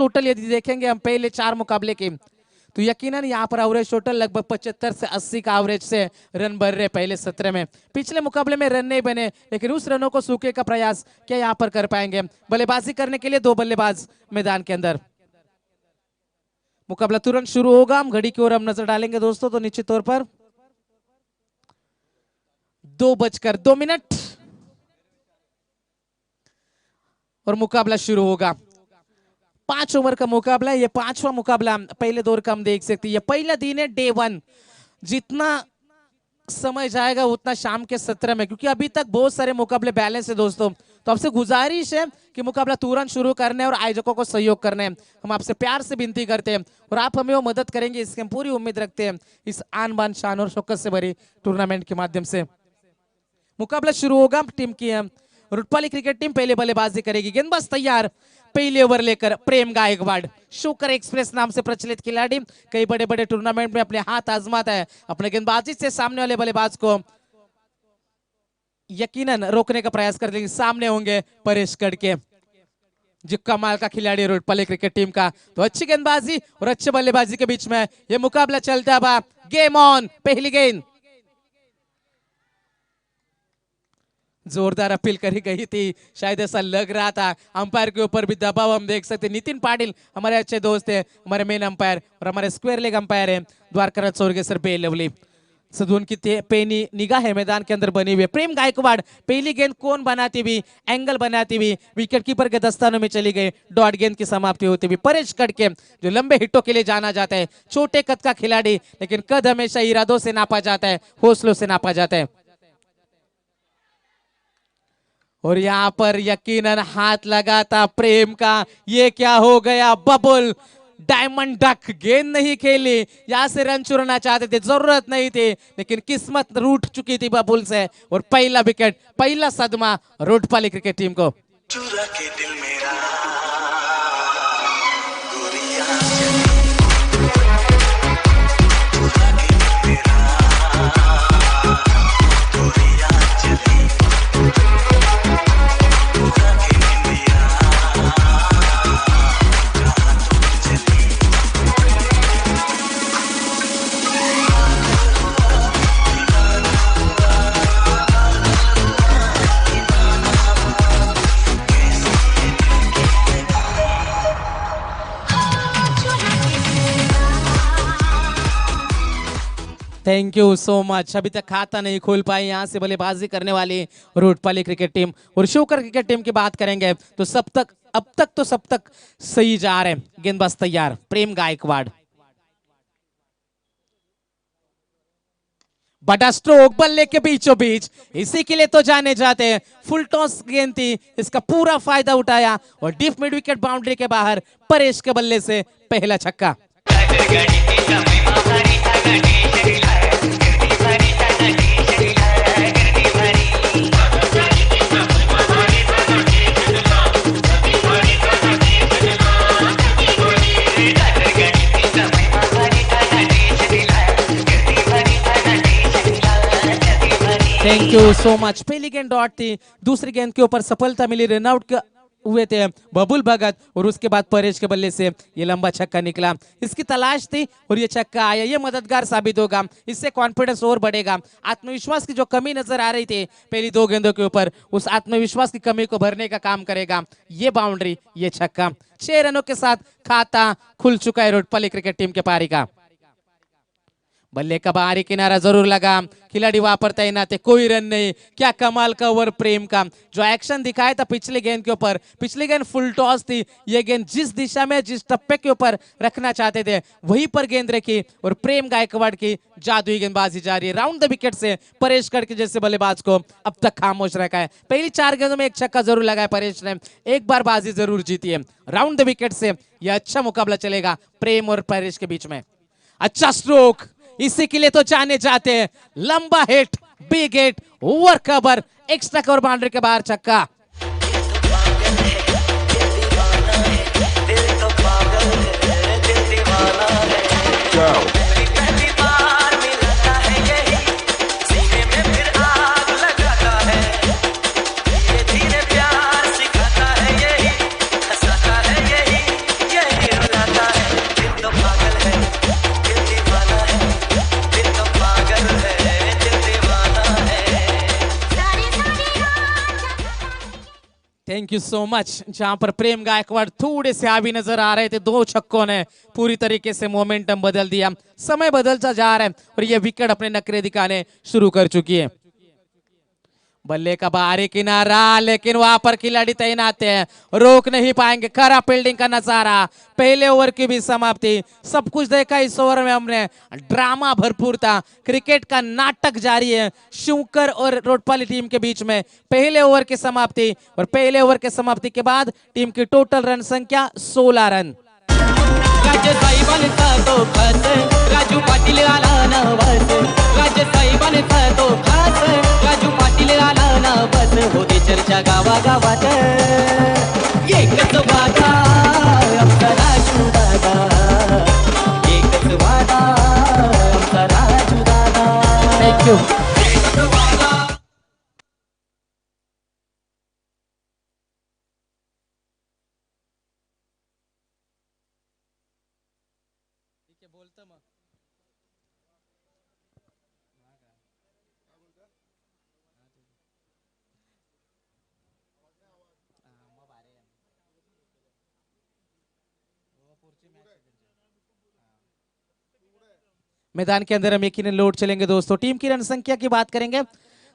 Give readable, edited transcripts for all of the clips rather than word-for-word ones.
Total यदि देखेंगे हम पहले 4 मुकाबले के, तो यकीनन यहाँ पर एवरेज टोटल लगभग 75 से 80 का एवरेज से रन बन रहे पहले 17 में। पिछले मुकाबले में रन नहीं बने, लेकिन उस रनों को सूखे का प्रयास क्या यहाँ पर कर पाएंगे। बल्लेबाजी करने के लिए 2 बल्लेबाज मैदान के अंदर। मुकाबला तुरंत शुरू होगा। हम घड़ी की ओर हम नजर डालेंगे दोस्तों, तो निश्चित तौर पर 2:02 और मुकाबला शुरू होगा। 5 ओवर का मुकाबला है। ये 5वां मुकाबला पहले दौर का हम देख सकते हैं। ये पहला दिन है, डे 1। जितना समय जाएगा उतना शाम के 17 में, क्योंकि अभी तक बहुत सारे मुकाबले बैलेंस है दोस्तों। तो आपसे गुजारिश है कि मुकाबला तुरंत शुरू करने और आयोजकों को सहयोग करने हम आपसे प्यार से विनती करते हैं, और आप हमें वो मदद करेंगे इसकी हम पूरी उम्मीद रखते हैं इस आन बान शान और शौकत से भरी टूर्नामेंट के माध्यम से। मुकाबला शुरू होगा। टीम की रुटपाली क्रिकेट टीम पहले बल्लेबाजी करेगी। गेंदबाज तैयार, पहले ओवर लेकर प्रेम गायकवाड़। शुकर एक्सप्रेस नाम से प्रचलित खिलाड़ी, कई बड़े बड़े टूर्नामेंट में अपने हाथ आजमाता है। अपने गेंदबाजी से सामने वाले बल्लेबाज को यकीनन रोकने का प्रयास कर लेंगे। सामने होंगे परेश कड़के, जो कमाल का खिलाड़ी रुटपाली क्रिकेट टीम का। तो अच्छी गेंदबाजी और अच्छे बल्लेबाजी के बीच में ये मुकाबला चलता है। Game on. पहली गेंद जोरदार अपील करी गई थी, शायद ऐसा लग रहा था। अंपायर के ऊपर भी दबाव हम देख सकते। नितिन पाटिल हमारे अच्छे दोस्त है, हमारे मेन अंपायर, और हमारे स्क्वायर लेग अंपायर है द्वारका स्वर्गीय सर बेलवली। सदून की पेनी निगाह है मैदान के अंदर बनी हुई। प्रेम गायकवाड़ पहली गेंद कौन बनाती हुई, एंगल बनाती हुई विकेट कीपर के दस्तानों में चली गई। डॉट गेंद की समाप्ति होती हुई। परेश कड़के जो लंबे हिट्टों के लिए जाना जाता है, छोटे कद का खिलाड़ी, लेकिन कद हमेशा इरादों से नापा जाता है, हौसलों से नापा जाता है। और यहाँ पर यकीनन हाथ लगा था प्रेम का। ये क्या हो गया, बबल डायमंड डक। गेंद नहीं खेली, यहाँ से रन चुराना चाहते थे, जरूरत नहीं थी, लेकिन किस्मत रूठ चुकी थी बबुल से। और पहला विकेट, पहला सदमा रुटपाली क्रिकेट टीम को। चुरा के दिल मेरा थैंक यू सो मच। अभी तक खाता नहीं खोल पाई यहाँ से बल्लेबाजी करने वाली रुटपाली क्रिकेट टीम। और शुकर क्रिकेट टीम की बात करेंगे तो अब तक सब तक सही जा रहे हैं। गेंदबाज तैयार, प्रेम गायकवाड़। बड़ा स्ट्रोक बल्ले के बीचों बीच, इसी के लिए तो जाने जाते हैं। फुल टॉस गेंद थी, इसका पूरा फायदा उठाया और डीप मिड विकेट बाउंड्री के बाहर परेश के बल्ले से पहला छक्का। Thank you so much. पहली गेंद डॉट थी, दूसरी गेंद के ऊपर सफलता मिली, रनआउट हुए थे बबुल भगत, और उसके बाद परेश के बल्ले से ये लंबा छक्का निकला। इसकी तलाश थी और ये छक्का आया। ये मददगार साबित होगा, इससे कॉन्फिडेंस और बढ़ेगा। आत्मविश्वास की जो कमी नजर आ रही थी पहली 2 गेंदों के ऊपर, उस आत्मविश्वास की कमी को भरने का काम करेगा ये बाउंड्री, ये छक्का। 6 रनों के साथ खाता खुल चुका है रुटपाली क्रिकेट टीम के पारी का। बल्ले का बाहरी किनारा जरूर लगा, खिलाड़ी वहां पर तैनात है, कोई रन नहीं। क्या कमाल का ओवर प्रेम का, जो एक्शन दिखाया था पिछले गेंद के ऊपर। पिछली गेंद फुल टॉस थी, ये गेंद जिस दिशा में, जिस टप्पे के ऊपर रखना चाहते थे वहीं पर गेंद रखी, और प्रेम गायकवाड़ की जादुई गेंदबाजी जारी है। राउंड द विकेट से परेश कड़के जैसे बल्लेबाज को अब तक खामोश रखा है। पहली 4 गेंदों में 1 छक्का जरूर लगाया परेश ने, एक बार बाजी जरूर जीती है। राउंड द विकेट से यह अच्छा मुकाबला चलेगा प्रेम और परेश के बीच में। अच्छा स्ट्रोक, इसी के लिए तो जाने जाते हैं। लंबा hit, big hit, over cover, extra cover boundary के बाहर छक्का। Thank you so much. जहां पर प्रेम गायकवाड़ थोड़े से आगे नजर आ रहे थे, दो छक्कों ने पूरी तरीके से मोमेंटम बदल दिया। समय बदलता जा रहा है और ये विकेट अपने नखरे दिखाने शुरू कर चुकी है। बल्ले का बाहरी किनारा, लेकिन वहां पर खिलाड़ी तैनात है, रोक नहीं पाएंगे। खरा फील्डिंग का नजारा, पहले ओवर की भी समाप्ति, सब कुछ देखा इस ओवर में हमने। ड्रामा भरपूर था, क्रिकेट का नाटक जारी है शिवकर और रोडपाली टीम के बीच में। पहले ओवर की समाप्ति और पहले ओवर के समाप्ति के बाद टीम की टोटल रन संख्या 16 रन। राज्य साहेबांचा तो खास, राजू पाटील आला ना बस। राज्य साहेबांचा तो खास, राजू पाटील आला ना बस. होती चर्चा गावागावात, एकच वादा आमचा राजू दादा, एकच वादा आमचा राजू दादा. Thank you. मैदान के अंदर हम यकीनन लोड चलेंगे दोस्तों। टीम की रन संख्या की बात करेंगे,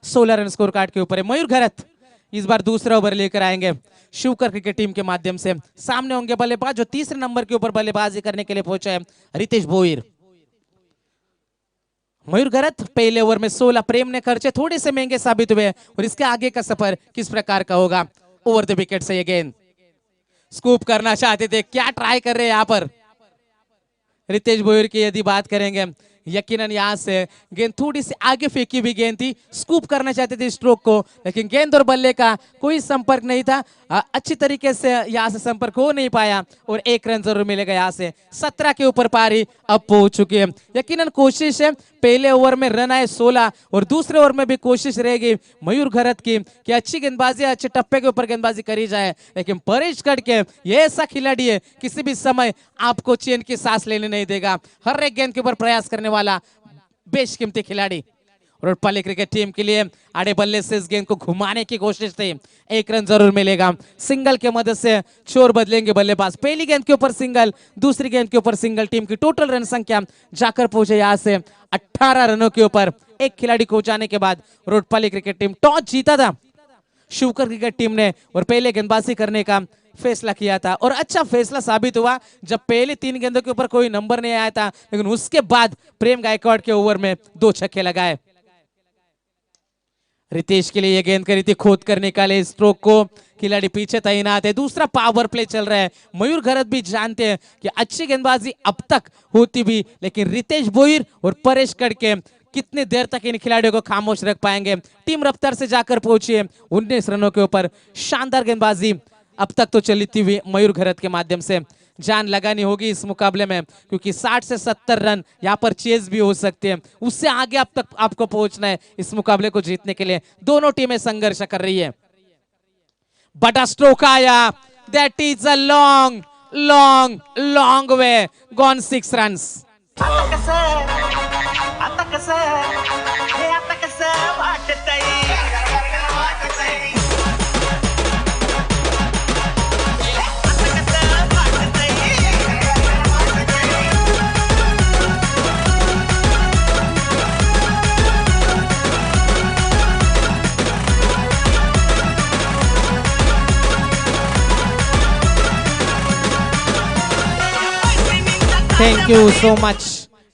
16 रन स्कोर कार्ड के ऊपर है। मयूर घरत इस बार दूसरा ओवर लेकर आएंगे शिवकर क्रिकेट टीम के माध्यम से। सामने होंगे बल्लेबाज जो तीसरे नंबर के ऊपर बल्लेबाजी करने के लिए पहुंचे हैं, रितेश भोईर। मयूर घरत पहले ओवर में 16, प्रेम ने खर्चे थोड़े से महंगे साबित हुए और इसके आगे का सफर किस प्रकार का होगा। ओवर द विकेट से ये गेंद स्कूप करना चाहते थे, क्या ट्राई कर रहे हैं यहाँ पर रितेश भोईर की यदि बात करेंगे। यकीनन यहां से गेंद थोड़ी सी आगे फेंकी हुई गेंद थी, स्कूप करना चाहते थे स्ट्रोक को, लेकिन गेंद और बल्ले का कोई संपर्क नहीं था। अच्छी तरीके से यहां से संपर्क हो नहीं पाया और 1 रन जरूर मिलेगा। यहां से 17 के ऊपर पारी अब पहुंच चुकी है। यकीनन कोशिश है, पहले ओवर में रन आए 16 और दूसरे ओवर में भी कोशिश रहेगी मयूर घरत की कि अच्छी गेंदबाजी, अच्छे टप्पे के ऊपर गेंदबाजी करी जाए। लेकिन परेश खड़के ये ऐसा खिलाड़ी है, किसी भी समय आपको चैन की सांस लेने नहीं देगा। हर एक गेंद के ऊपर प्रयास करने वाला बेशकीमती खिलाड़ी। रोडपाली क्रिकेट टीम के लिए आड़े बल्ले से इस गेंद को घुमाने की कोशिश थी, 1 रन जरूर मिलेगा। सिंगल के मदद से छोर बदलेंगे बल्लेबाज। पहली गेंद के ऊपर सिंगल, दूसरी गेंद के ऊपर सिंगल। टीम की टोटल रन संख्या जाकर पहुंचे यहां से 18 रनों के ऊपर। एक खिलाड़ी को जाने के बाद रोडपाली क्रिकेट टीम टॉस जीता था शिवकर क्रिकेट टीम ने और पहले गेंदबाजी करने का फैसला किया था और अच्छा फैसला साबित हुआ जब पहले 3 गेंदों के ऊपर कोई नंबर नहीं आया था, लेकिन उसके बाद प्रेम गायकवाड़ के ओवर में 2 छक्के लगाए। रितेश के लिए यह गेंद करी थी, खोद कर निकाले स्ट्रोक को, खिलाड़ी पीछे तैनात है। दूसरा पावर प्ले चल रहा है। मयूर घरत भी जानते हैं कि अच्छी गेंदबाजी अब तक होती भी, लेकिन रितेश भोईर और परेश कड़के कितनी देर तक इन खिलाड़ियों को खामोश रख पाएंगे। टीम रफ्तार से जाकर पहुंची है 19 रनों के ऊपर। शानदार गेंदबाजी अब तक तो चलती हुई मयूर घरत के माध्यम से। जान लगानी होगी इस मुकाबले में, क्योंकि 60 से 70 रन यहाँ पर चेज भी हो सकते हैं, उससे आगे अब तक आपको पहुंचना है इस मुकाबले को जीतने के लिए। दोनों टीमें संघर्ष कर रही है। बड़ा स्ट्रोक आया, that is a long long long way gone 6 runs. Thank you so much.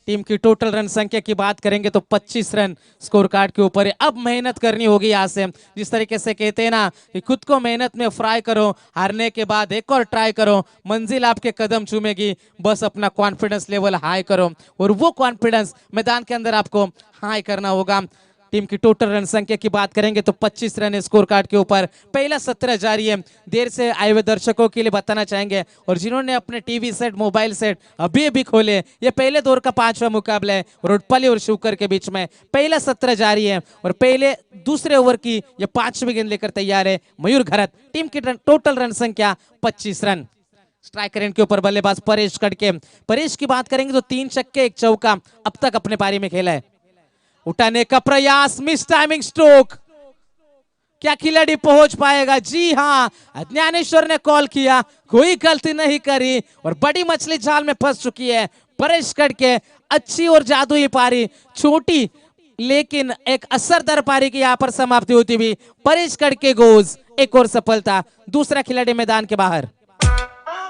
Team की टोटल रन संख्या की बात करेंगे तो 25 रन स्कोर कार्ड के ऊपर है। अब मेहनत करनी होगी यहाँ से। जिस तरीके से कहते हैं ना कि खुद को मेहनत में फ्राई करो, हारने के बाद एक और ट्राई करो, मंजिल आपके कदम चूमेगी। बस अपना कॉन्फिडेंस लेवल हाई करो और वो कॉन्फिडेंस मैदान के अंदर आपको हाई करना होगा। टीम की टोटल रन संख्या की बात करेंगे तो 25 रन स्कोर कार्ड के ऊपर। पहला 17 जारी है। देर से आए हुए दर्शकों के लिए बताना चाहेंगे और जिन्होंने अपने टीवी सेट, मोबाइल सेट अभी अभी खोले, ये पहले दौर का 5वां मुकाबला है रोडपाली और शिवकर के बीच में। पहला 17 जारी है और पहले दूसरे ओवर की ये 5वीं गेंद लेकर तैयार है मयूर घरत। टीम की टोटल रन संख्या 25 रन। स्ट्राइकर एंड के ऊपर बल्लेबाज परेश कड़के। परेश की बात करेंगे तो 3 छक्के 1 चौका अब तक अपने पारी में खेला है। उठाने का प्रयास, मिस टाइमिंग स्ट्रोक, क्या खिलाड़ी पहुंच पाएगा? जी हाँ, ज्ञानेश्वर ने कॉल किया, कोई गलती नहीं करी और बड़ी मछली जाल में फंस चुकी है। परेश कड़के अच्छी और जादुई पारी, छोटी लेकिन एक असरदार पारी की यहाँ पर समाप्ति होती हुई परेश कड़के गोज एक और सफलता। दूसरा खिलाड़ी मैदान के बाहर।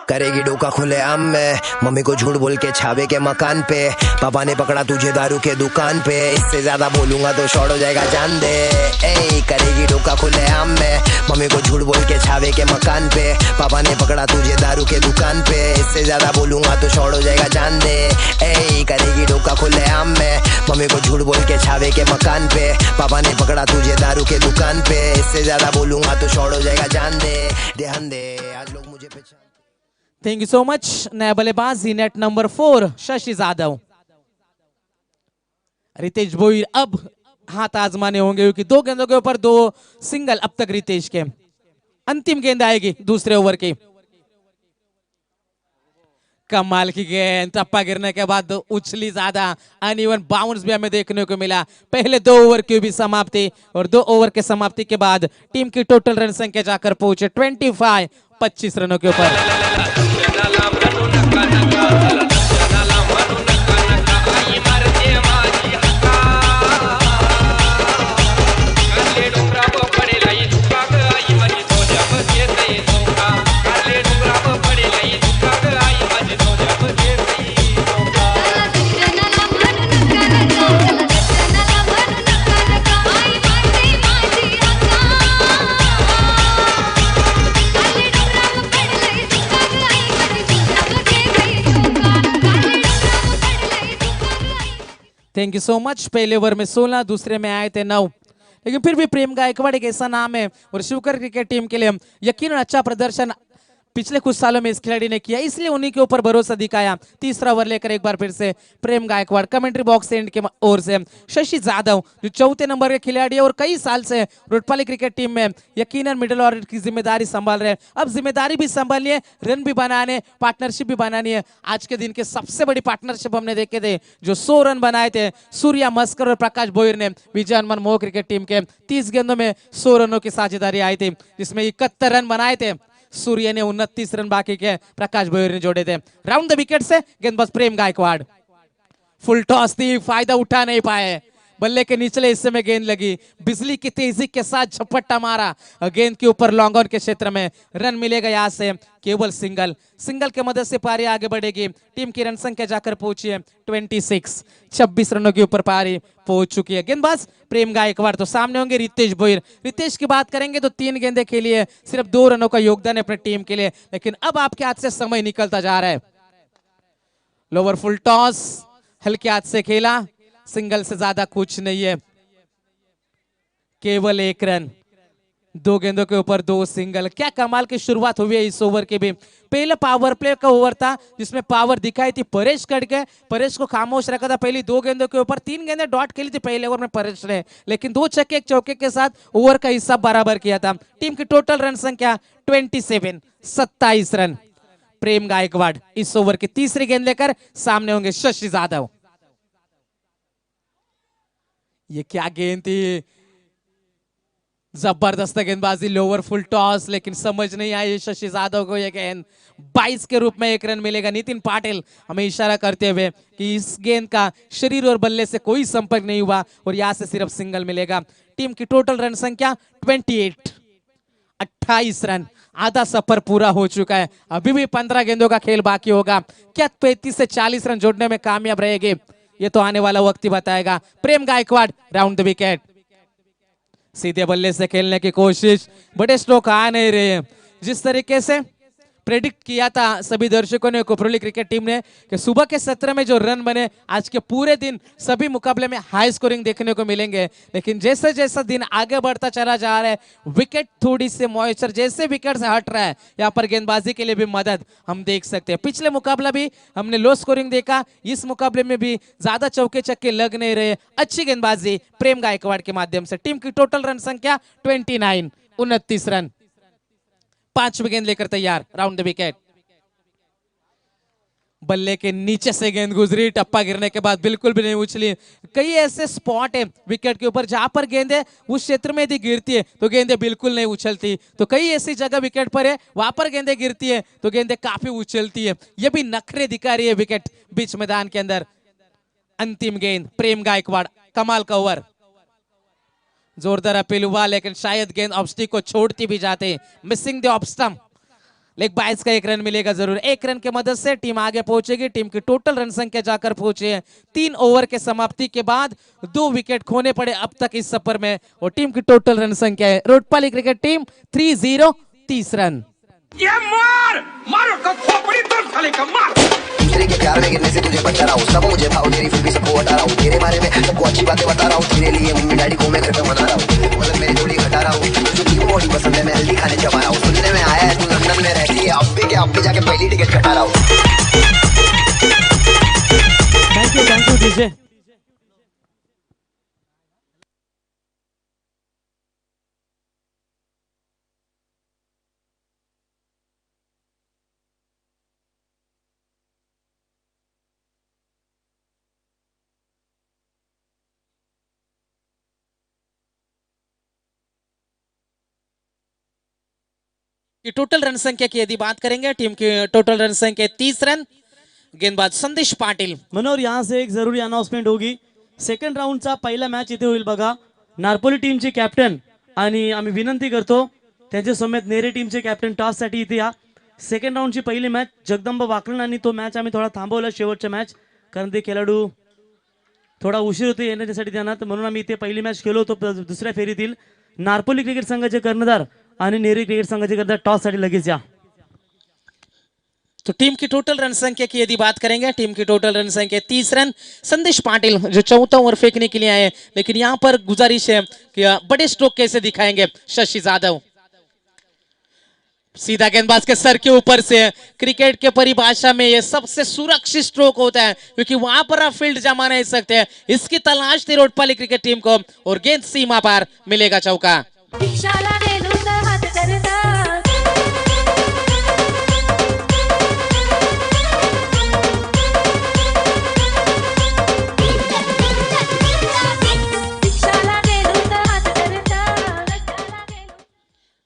करेगी डोका खुले आम में, मम्मी को झूठ बोल के छावे के मकान पे, पापा ने पकड़ा तुझे दारू के दुकान पे, इससे ज्यादा बोलूंगा तो शॉर्ट हो जाएगा जान दे। ए करेगी डोका खुले आम में, मम्मी को झूठ बोल के छावे के मकान पे, पापा ने पकड़ा तुझे दारू के दुकान पे, इससे ज्यादा बोलूंगा तो शॉर्ट हो जाएगा जान दे। ए करेगी डोका खुले आम में, मम्मी को झूठ बोल के छावे के मकान पे, पापा ने पकड़ा तुझे दारू के दुकान पे, इससे ज्यादा बोलूंगा तो शॉर्ट हो जाएगा जान दे। ध्यान दे आज लोग मुझे पहचान। Thank you so much. नया बल्लेबाजी नेट नंबर 4 शशि जाधव। रितेश भोईर अब हाथ आजमाने होंगे क्योंकि 2 गेंदों के ऊपर 2 सिंगल अब तक रितेश के। अंतिम गेंद आएगी दूसरे ओवर की। कमाल की गेंद, टप्पा गिरने के बाद उछली ज्यादा, अनइवन बाउंस भी हमें देखने को मिला। पहले 2 ओवर की भी समाप्ति और 2 ओवर के समाप्ति के बाद टीम की टोटल रन संख्या जाकर पहुंचे 25 रनों के ऊपर। Thank you so much. पहले ओवर में 16, दूसरे में आए थे 9, लेकिन फिर भी प्रेम गायकवाड़ एक ऐसा नाम है और शिवकर क्रिकेट टीम के लिए यकीनन अच्छा प्रदर्शन पिछले कुछ सालों में इस खिलाड़ी ने किया, इसलिए उन्हीं के ऊपर भरोसा दिखाया। तीसरा ओवर लेकर एक बार फिर से प्रेम गायकवाड़। कमेंट्री बॉक्स एंड के ओर से शशि जाधव जो 4थे नंबर के खिलाड़ी है और कई साल से रुटपाली क्रिकेट टीम में यकीनन मिडिल ऑर्डर की जिम्मेदारी संभाल रहे हैं। अब जिम्मेदारी भी संभालनी है, रन भी बनाने, पार्टनरशिप भी बनानी है। आज के दिन के सबसे बड़ी पार्टनरशिप हमने देखे थे जो 100 रन बनाए थे सूर्या मस्कर और प्रकाश भोईर ने विजय हनुमान मोह क्रिकेट टीम के। 30 गेंदों में 100 रनों की साझेदारी आई थी, जिसमें 71 रन बनाए थे सूर्य ने, 29 रन बाकी के प्रकाश भोईर ने जोड़े थे। राउंड द विकेट से गेंदबाज प्रेम गायकवाड़। फुल टॉस थी, फायदा उठा नहीं पाए। बल्ले के निचले हिस्से में गेंद लगी, बिजली की तेजी के साथ झपट्टा मारा गेंद के ऊपर, लॉन्ग ऑन के क्षेत्र में रन मिलेगा। यहाँ से केवल सिंगल के मदद से पारी आगे बढ़ेगी। टीम की रन संख्या जाकर पहुंची है 26 रनों के ऊपर पारी पहुंच चुकी है। गेंदबाज प्रेम गायकवाड़। तो सामने होंगे रितेश भोईर। रितेश की बात करेंगे तो 3 गेंदे खेली है, सिर्फ 2 रनों का योगदान है अपनी टीम के लिए, लेकिन अब आपके हाथ से समय निकलता जा रहा है। लोअर फुल टॉस हल्के हाथ से खेला, सिंगल से ज्यादा कुछ नहीं है, केवल 1 रन, 2 गेंदों के ऊपर 2 सिंगल। क्या कमाल की शुरुआत हुई है इस ओवर की भी। पहले पावर प्ले का ओवर था जिसमें पावर दिखाई थी परेश कड़के। परेश को खामोश रखा था पहली 2 गेंदों के ऊपर। 3 गेंदें डॉट खेली थी पहले ओवर में परेश ने, लेकिन 2 छक्के 1 चौके के साथ ओवर का हिस्सा बराबर किया था। टीम की टोटल रन संख्या 27 रन। प्रेम गायकवाड़ इस ओवर की तीसरी गेंद लेकर सामने होंगे शशि जाधव। ये क्या गेंद थी, जबरदस्त गेंदबाजी, लोअर फुल टॉस, लेकिन समझ नहीं आई शशि जाधव को। यह गेंद 22 के रूप में 1 रन मिलेगा। नितिन पाटिल हमें इशारा करते हुए कि इस गेंद का शरीर और बल्ले से कोई संपर्क नहीं हुआ और यहां से सिर्फ सिंगल मिलेगा। टीम की टोटल रन संख्या 28 रन। आधा सफर पूरा हो चुका है, अभी भी 15 गेंदों का खेल बाकी होगा। क्या 35 से 40 रन जोड़ने में कामयाब रहेगी, ये तो आने वाला वक्त ही बताएगा। प्रेम गायकवाड़ राउंड द विकेट। सीधे बल्ले से खेलने की कोशिश, बड़े स्ट्रोक आ नहीं रहे हैं। जिस तरीके से प्रेडिक्ट किया था सभी दर्शकों ने, कोपरोली क्रिकेट टीम ने, कि सुबह के सत्र में जो रन बने आज के पूरे दिन सभी मुकाबले में हाई स्कोरिंग देखने को मिलेंगे, लेकिन जैसे जैसा दिन आगे बढ़ता चला जा रहा है, विकेट थोड़ी से मॉइस्चर जैसे विकेट से हट रहा है, यहाँ पर गेंदबाजी के लिए भी मदद हम देख सकते हैं। पिछले मुकाबला भी हमने लो स्कोरिंग देखा, इस मुकाबले में भी ज्यादा चौके छक्के लग नहीं रहे। अच्छी गेंदबाजी प्रेम गायकवाड़ के माध्यम से। टीम की टोटल रन संख्या 29 रन। 5 गेंद लेकर तैयार, राउंड द विकेट। बल्ले के नीचे से गेंद गुजरी, टप्पा गिरने के बाद बिल्कुल भी नहीं उछली। कई ऐसे स्पॉट है विकेट के ऊपर जहां पर गेंदें उस क्षेत्र में यदि गिरती है तो गेंदें बिल्कुल नहीं उछलती, तो कई ऐसी जगह विकेट पर है वहां पर गेंदें गिरती है तो गेंदें काफी उछलती है। ये भी नखरे दिखा रही है विकेट बीच मैदान के अंदर। अंतिम गेंद प्रेम गायकवाड़, कमाल का ओवर, जोरदार अपील हुआ लेकिन शायद गेंद ऑफ स्टिक को छोड़ती भी जाते। Missing the off stump. Leg बाइस का 1 रन मिलेगा जरूर। 1 रन के मदद से टीम आगे पहुंचेगी। टीम की टोटल रन संख्या जाकर पहुंची है 3 ओवर के समाप्ति के बाद 2 विकेट खोने पड़े अब तक इस सफर में, और टीम की टोटल रन संख्या है रोटपाली क्रिकेट टीम 3-0, 30 रन। ये मारो तो खोपड़ी तोड़ साले का मार। दूसरे के प्यार में गिरने से तुझे बचा रहा हूँ, सब मुझे था तेरी फिर भी सबको हटा रहा हूँ। तेरे बारे में सबको अच्छी बातें बता रहा हूँ, तेरे लिए मम्मी डैडी को मैं घर पे मना रहा हूँ। मतलब मेरी जोड़ी घटा रहा हूँ, तुझे न्यू बॉडी पसंद है मैं हेल्दी खाने चबा रहा हूँ। सुनने में आया है तू लंदन में रहती है, अब भी जाके पहली टिकट कटा रहा हूँ। Thank you DJ. की टोटल रन संख्या की यदि बात करेंगे, टीम की टोटल रन संख्या 30 रन। गेंदबाज संदेश पाटील। मनोहर, यहाँ से एक जरूरी अनाउन्समेंट होगी। सेकंड राऊंडचा पहिला मॅच इथे होईल बघा। नारपोली टीमचे कॅप्टन आणि आम्ही विनंती करतो त्यांच्या समेत नेरे टीमचे कॅप्टन टॉस साठी इथे या। सेकंड राऊंडची पहिली मॅच जगदंब वाकलन आणि तो मॅच आम्ही थोडा थांबवला शेवटचा मॅच, कारण ते खेळाडू थोडा उशीर होते येण्यासाठी त्यांना, म्हणून आम्ही इथे पहिली मॅच खेळलो होतो दुसऱ्या फेरीतील। नारपोली क्रिकेट संघाचे कर्णधार आणि नेरी क्रिकेट संघाचे कर्णधार टॉस साठी लगेच या। तो टीम की टोटल रन संख्या की यदि बात करेंगे, टीम की टोटल रन संख्या 30 रन। संदेश पाटिल जो चौथा ओवर फेंकने के लिए आए, लेकिन यहां पर गुजारिश है कि बड़े स्ट्रोक कैसे दिखाएंगे शशि यादव। सीधा गेंदबाज के सर के ऊपर से, क्रिकेट के परिभाषा में ये सबसे सुरक्षित स्ट्रोक होता है क्योंकि वहां पर आप फील्ड जमा नहीं सकते। इसकी तलाश थी रोटपाली क्रिकेट टीम को और गेंद सीमा पार, मिलेगा चौका।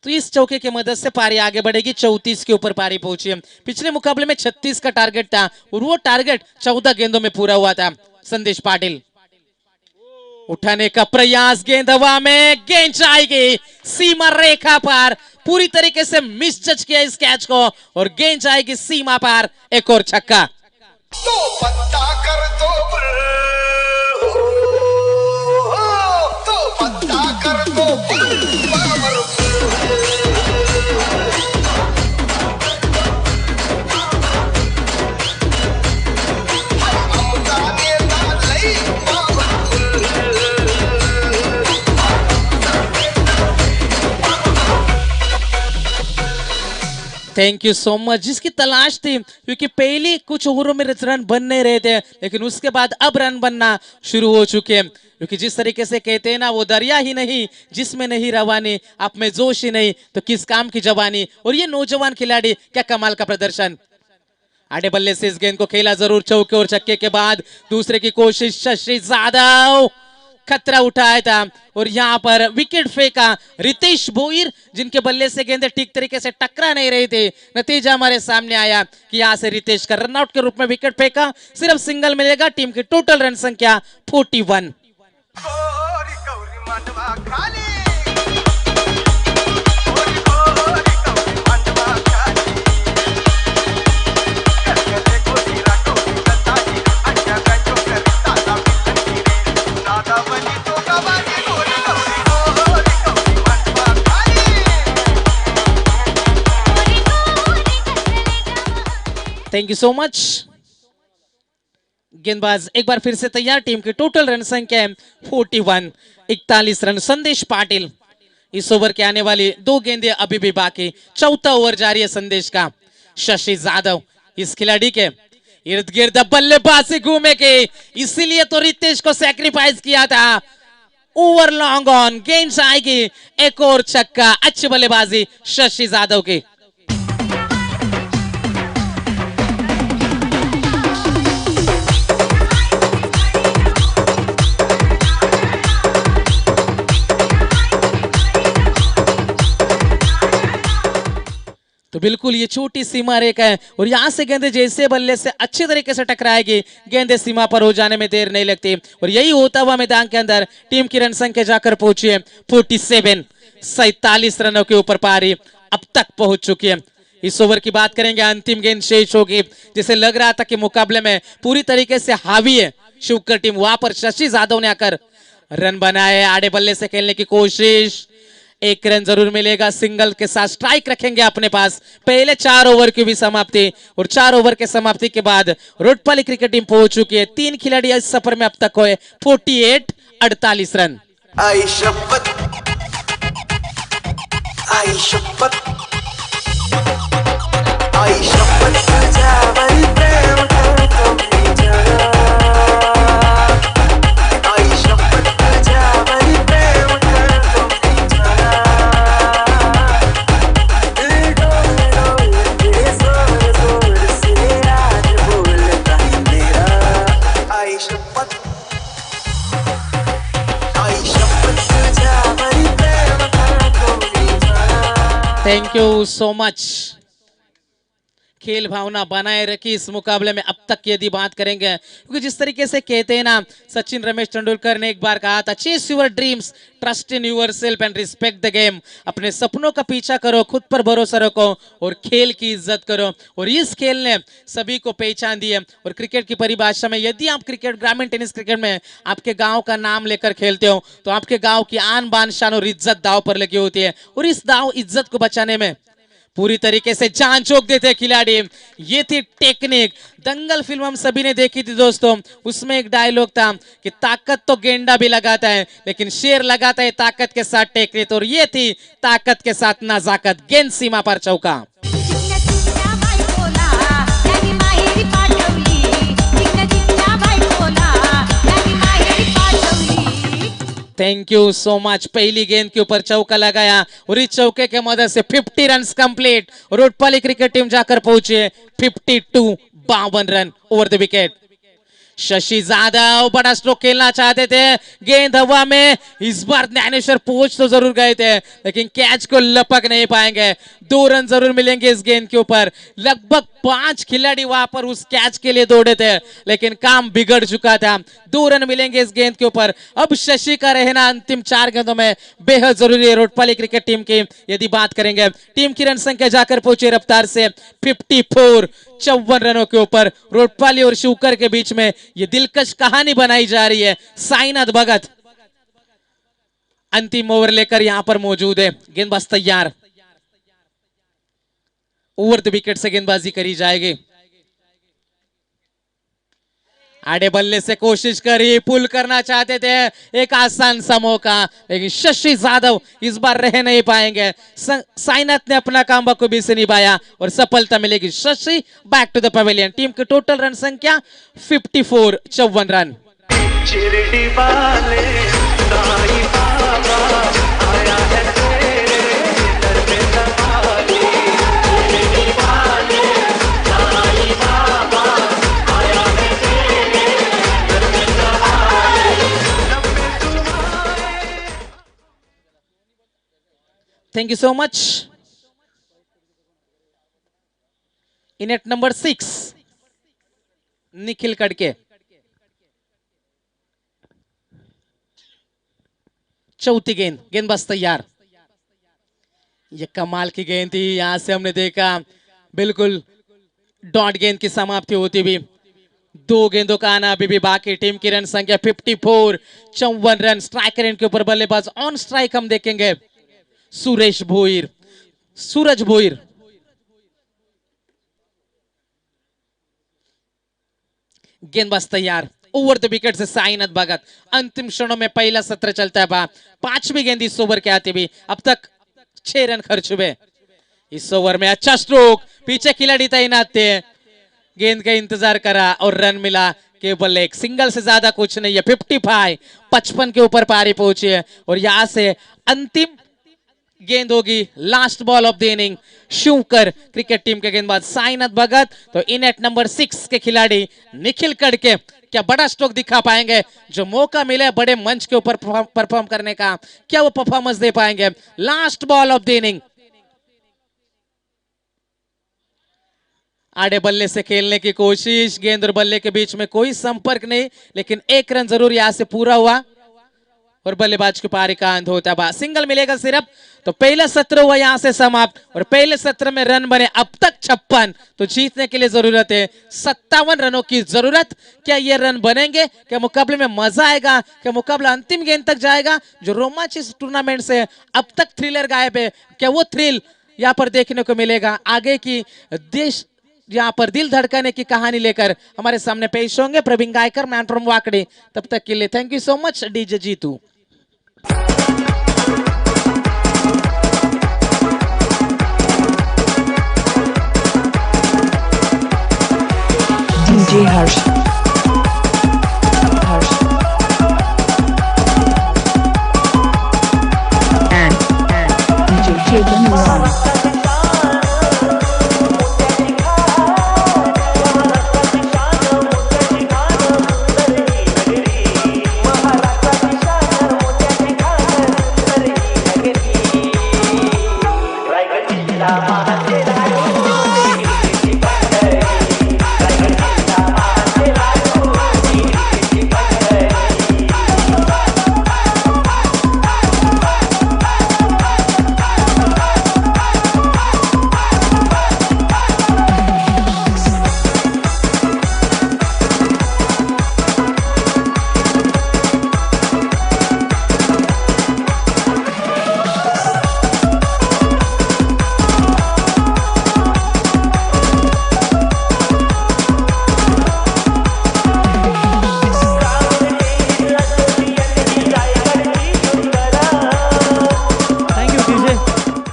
तो इस चौके की मदद से पारी आगे बढ़ेगी। 34 के ऊपर पारी पहुंची है। पिछले मुकाबले में 36 का टारगेट था और वो टारगेट 14 गेंदों में पूरा हुआ था। संदेश पाटिल उठाने का प्रयास, गेंद हवा में, गेंद जाएगी सीमा रेखा पार। पूरी तरीके से मिसजज किया इस कैच को और गेंद जाएगी सीमा पार। एक और छक्का। तो पत्ता कर दो, तो पत्ता कर दो। Thank you so much. जिसकी तलाश थी, क्योंकि पहली कुछ ओवरों में रन बन नहीं रहे थे, लेकिन उसके बाद अब रन बनना शुरू हो चुके हैं। क्योंकि जिस तरीके से कहते हैं ना, वो दरिया ही नहीं जिसमें नहीं रवानी, आप में जोश ही नहीं तो किस काम की जवानी। और ये नौजवान खिलाड़ी क्या कमाल का प्रदर्शन। आड़े बल्ले से इस गेंद को खेला जरूर, चौके और छक्के के बाद दूसरे की कोशिश। शशि यादव खतरा उठाया था और यहाँ पर विकेट फेंका रितेश भोईर, जिनके बल्ले से गेंदें ठीक तरीके से टकरा नहीं रही थी। नतीजा हमारे सामने आया कि यहाँ से रितेश का रनआउट के रूप में विकेट फेंका। सिर्फ सिंगल मिलेगा। टीम की टोटल रन संख्या 41। Thank you so much. गेंदबाज एक बार फिर से तैयार। टीम की टोटल रन संख्या है 41, 41 रन। संदेश पाटिल, इस ओवर के आने वाली 2 गेंदें अभी भी बाकी। चौथा ओवर जारी है संदेश का। शशि यादव इस खिलाड़ी के इर्द गिर्द बल्लेबाजी घूमे के, इसीलिए तो रितेश को सैक्रिफाइस किया था। ओवर लॉन्ग ऑन, गेंद आएगी। एक और छक्का। अच्छी बल्लेबाजी शशि यादव की। बिल्कुल ये छोटी सीमा रेखा है और यहाँ से गेंद जैसे बल्ले से अच्छे तरीके से टकराएगी, गेंद सीमा पर हो जाने में देर नहीं लगती और यही होता हुआ मैदान के अंदर टीम की रन संख्या जाकर पहुंची है 47, 47 रनों के ऊपर पारी अब तक पहुंच चुकी है। इस ओवर की बात करेंगे, अंतिम गेंद शेष होगी, जिसे लग रहा था कि मुकाबले में पूरी तरीके से हावी है शिवकर टीम, वहां पर शशि यादव ने आकर रन बनाए, आड़े बल्ले से खेलने की कोशिश, एक रन जरूर मिलेगा, सिंगल के साथ स्ट्राइक रखेंगे अपने पास। पहले 4 ओवर की भी समाप्ति और 4 ओवर के समाप्ति के बाद रोटपाली क्रिकेट टीम पहुंच चुकी है। 3 खिलाड़ी इस सफर में अब तक हुए 48, 48 रन। आई शपथ, आई शपथ, आई शपथ तुझ्यावर प्रेम करतो मी जरा, आई शपथ तुझ्यावर प्रेम करतो मी जरा, दिल डोल डोल के जोर जोर से आज बोलता है मेरा, आई शपथ, आई शपथ तुझ्यावर प्रेम करतो मी जरा। Thank you so much. खेल भावना बनाए रखी इस मुकाबले में अब तक यदि बात करेंगे, क्योंकि जिस तरीके से कहते हैं ना, सचिन रमेश तेंदुलकर ने एक बार कहा था, chase your dreams, trust in yourself and respect the game. अपने सपनों का पीछा करो, खुद पर भरोसा रखो और खेल की इज्जत करो। और इस खेल ने सभी को पहचान दी है। और क्रिकेट की परिभाषा में यदि आप क्रिकेट, ग्रामीण टेनिस क्रिकेट में आपके गांव का नाम लेकर खेलते हो तो आपके गांव की आन बान शान और इज्जत दांव पर लगी होती है। और इस दांव इज्जत को बचाने में पूरी तरीके से जान चौक देते खिलाड़ी। ये थी टेक्निक। दंगल फिल्म हम सभी ने देखी थी दोस्तों, उसमें एक डायलॉग था कि ताकत तो गेंडा भी लगाता है लेकिन शेर लगाता है ताकत के साथ टेक्निक। और ये थी ताकत के साथ नजाकत। गेंद सीमा पर चौका। Thank you so much. पहली गेंद के ऊपर चौका लगाया और इस चौके के मदद से 50 रन कंप्लीट। रोटपाली क्रिकेट टीम जाकर पहुंची है 52, 52 run over the wicket. Shashi Yadav बड़ा स्ट्रोक खेलना चाहते थे, गेंद हवा में। इस बार ज्ञानेश्वर पहुंच तो जरूर गए थे लेकिन कैच को लपक नहीं पाएंगे। 2 रन जरूर मिलेंगे इस गेंद के ऊपर। लगभग 5 खिलाड़ी वहां पर उस कैच के लिए दौड़े थे लेकिन काम बिगड़ चुका था। 2 रन मिलेंगे इस गेंद के ऊपर। अब शशि का रहना अंतिम 4 गेंदों में बेहद जरूरी है रोटपाली क्रिकेट टीम की। यदि बात करेंगे, टीम की रन संख्या जाकर पहुंची रफ्तार से 54, 54 रनों के ऊपर। रोटपाली और शिवकर के बीच में ये दिलकश कहानी बनाई जा रही है। साईनाथ भगत अंतिम ओवर लेकर यहां पर मौजूद है। गेंदबाज तैयार, ओवर द विकेट से गेंदबाजी करी जाएगी। आड़े बल्ले से कोशिश करी, पुल करना चाहते थे, एक आसान सा मौका लेकिन शशि यादव इस बार रह नहीं पाएंगे। साईनाथ ने अपना काम बखूबी से निभाया और सफलता मिलेगी। Shashi back to the pavilion. Team की टोटल रन संख्या 54, 54 रन। शिरडी वाले साईं बाबा आया है तेरे दर पे सवारी, शिरडी वाले साईं बाबा आया है तेरे दर पे सवारी, नब्बे तुम्हारे। Thank you so much. In at number 6 Nikhil Kadke. चौथी गेंद, गेंदबाज तैयार। ये कमाल की गेंद थी। यहां से हमने देखा बिल्कुल डॉट गेंद की समाप्ति होती हुई। 2 गेंदों का आना अभी भी बाकी। टीम की रन संख्या 54, 54 रन। स्ट्राइकर इनके ऊपर बल्लेबाज ऑन स्ट्राइक हम देखेंगे सूरज भोईर। गेंदबाज तैयार, ओवर द विकेट से साईनाथ भगत। अंतिम क्षणों में पहला सत्र चलता है। 5वीं गेंद इस ओवर के आते भी अब तक 6 रन खर्च हुए। इस ओवर में अच्छा स्ट्रोक, पीछे खिलाड़ी तैनात थे, गेंद का इंतजार करा और रन मिला केवल एक। सिंगल से ज्यादा कुछ नहीं है। 55, 55 के ऊपर पारी पहुंची है और यहां से अंतिम गेंद होगी last ball of the inning. Shivkar cricket team के गेंदबाज साईनाथ भगत तो इन एट नंबर 6 के खिलाड़ी निखिल कड़के क्या बड़ा स्ट्रोक दिखा पाएंगे? जो मौका मिले बड़े मंच के ऊपर परफॉर्म करने का, क्या वो परफॉर्मेंस दे पाएंगे? Last ball of the inning. आड़े बल्ले से खेलने की कोशिश, गेंद और बल्ले के बीच में कोई संपर्क नहीं, लेकिन एक रन जरूर यहां से पूरा हुआ और बल्लेबाज के पारी का अंत होता है। सिंगल मिलेगा सिर्फ, तो पहला सत्र हुआ यहां से समाप्त और पहले सत्र में रन बने अब तक 56, तो जीतने के लिए जरूरत है 57 रनों की जरूरत। क्या ये रन बनेंगे? क्या मुकाबले में मजा आएगा? क्या मुकाबला अंतिम गेंद तक जाएगा? जो रोमांच इस टूर्नामेंट से अब तक थ्रिलर गायब है, क्या वो थ्रिल यहाँ पर देखने को मिलेगा? आगे की देश यहाँ पर दिल धड़काने की कहानी लेकर हमारे सामने पेश होंगे प्रवीण गायकर, मैन फ्रॉम वाकड़ी। तब तक के लिए thank you so much DJ Jitu. DJ Harsh. Harsh. And DJ Chetan Ram.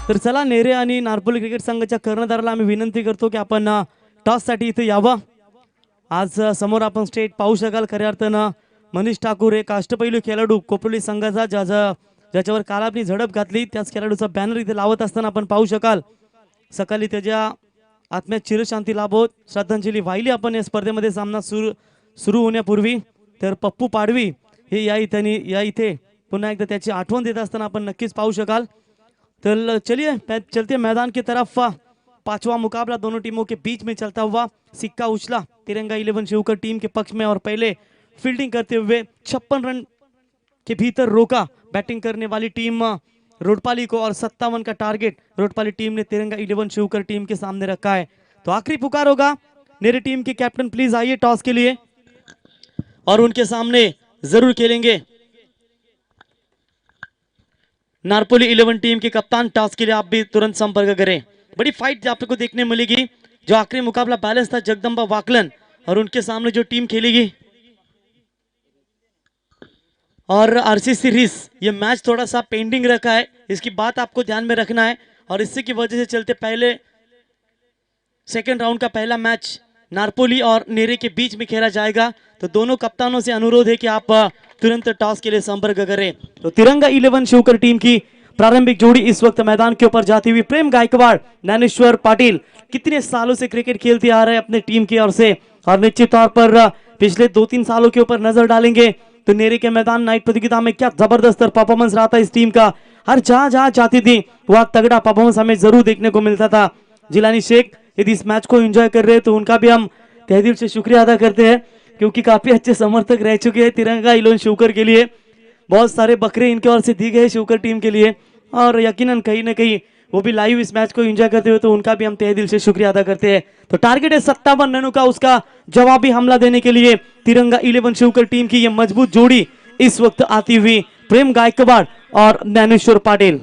तर चला, नेरे आणि नारपोली क्रिकेट संघाच्या कर्णधाराला आम्ही विनंती करतो की आपण टॉससाठी इथे यावं। आज समोर आपण स्टेट पाहू शकाल। खऱ्या अर्थानं मनीष ठाकूर एक अष्टपैलू खेळाडू कोपरोली संघाचा ज्याच्यावर काल आपली झडप घातली, त्याच खेळाडूचा बॅनर इथे लावत असताना आपण पाहू शकाल। सकाळी त्याच्या आत्म्यात चिरशांती लाभोत श्रद्धांजली वाहिली आपण या स्पर्धेमध्ये। सामना सुरू होण्यापूर्वी तर पप्पू पाडवी हे या इथे पुन्हा एकदा त्याची आठवण देत असताना आपण नक्कीच पाहू शकाल। तो चलिए चलते मैदान की तरफ। पांचवा मुकाबला दोनों टीमों के बीच में चलता हुआ, सिक्का उछला तिरंगा 11 शिवकर टीम के पक्ष में और पहले फील्डिंग करते हुए 56 रन के भीतर रोका बैटिंग करने वाली टीम रोडपाली को और 57 का टारगेट रोडपाली टीम ने तिरंगा 11 शिवकर टीम के सामने रखा है। तो आखिरी पुकार होगा, मेरी टीम के कैप्टन प्लीज आइए टॉस के लिए और उनके सामने जरूर खेलेंगे। नारपोली 11 टीम के कप्तान, टॉस के लिए आप भी तुरंत संपर्क करें। बड़ी फाइट आपको देखने मिलेगी। जो आखिरी मुकाबला बैलेंस था जगदम्बा वाकलन और उनके सामने जो टीम खेलेगी और आरसीसी रिस, ये मैच थोड़ा सा पेंडिंग रखा है, इसकी बात आपको ध्यान में रखना है। और इसी की वजह से चलते पहले सेकेंड राउंड का पहला मैच नारपोली और नेरे के बीच में खेला जाएगा। तो दोनों कप्तानों से अनुरोध है कि आप तुरंत टॉस के लिए संपर्क करें। तो तिरंगा 11 शिवकर टीम की प्रारंभिक जोड़ी इस वक्त मैदान के ऊपर जाती हुई प्रेम गायकवाड़, ज्ञानेश्वर पाटिल कितने सालों से क्रिकेट खेलते आ रहे हैं अपने टीम की ओर से और निश्चित तौर पर पिछले 2-3 सालों के ऊपर नजर डालेंगे तो नेरे के मैदान नाइट प्रतियोगिता में क्या जबरदस्त परफॉर्मेंस रहा था इस टीम का। हर जहां चाहती थी वह तगड़ा परफॉर्मेंस हमें जरूर देखने को मिलता था। जिलानी शेख यदि इस मैच को एंजॉय कर रहे हैं तो उनका भी हम तहे दिल से शुक्रिया अदा करते हैं, क्योंकि काफी अच्छे समर्थक रह चुके हैं तिरंगा 11 शिवकर के लिए। बहुत सारे बकरे इनके ओर से दी गए शिवकर टीम के लिए और यकीनन कहीं ना कहीं वो भी लाइव इस मैच को एंजॉय करते हुए, तो उनका भी हम तहे दिल से शुक्रिया अदा करते हैं। तो टारगेट है 57 रनों का, उसका जवाबी हमला देने के लिए तिरंगा 11 शिवकर टीम की ये मजबूत जोड़ी इस वक्त आती हुई प्रेम गायकवाड़ और ज्ञानेश्वर पाटिल।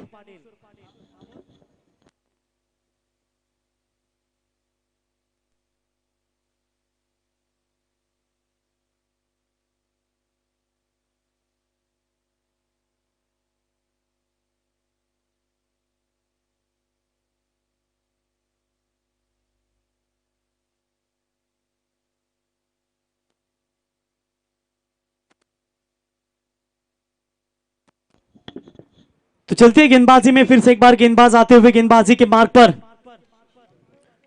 तो चलती है गेंदबाजी में, फिर से एक बार गेंदबाज आते हुए गेंदबाजी के मार्ग पर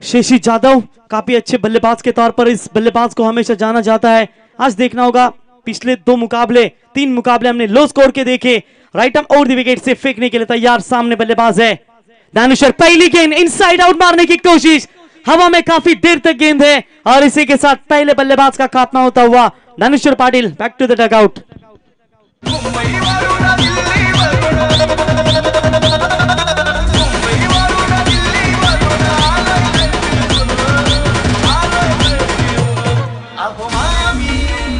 शेषी जादव, काफी अच्छे बल्लेबाज के तौर पर इस बल्लेबाज को हमेशा जाना जाता है। आज देखना होगा पिछले 3 मुकाबले हमने लो स्कोर के देखे। Right arm over the wicket से फेंकने के लिए तैयार, सामने बल्लेबाज है दानिशर। पहली गेंद इनसाइड आउट मारने की कोशिश, हवा में काफी देर तक गेंद है और इसी के साथ पहले बल्लेबाज का खात्मा होता हुआ Dnyaneshwar Patil back to the dugout.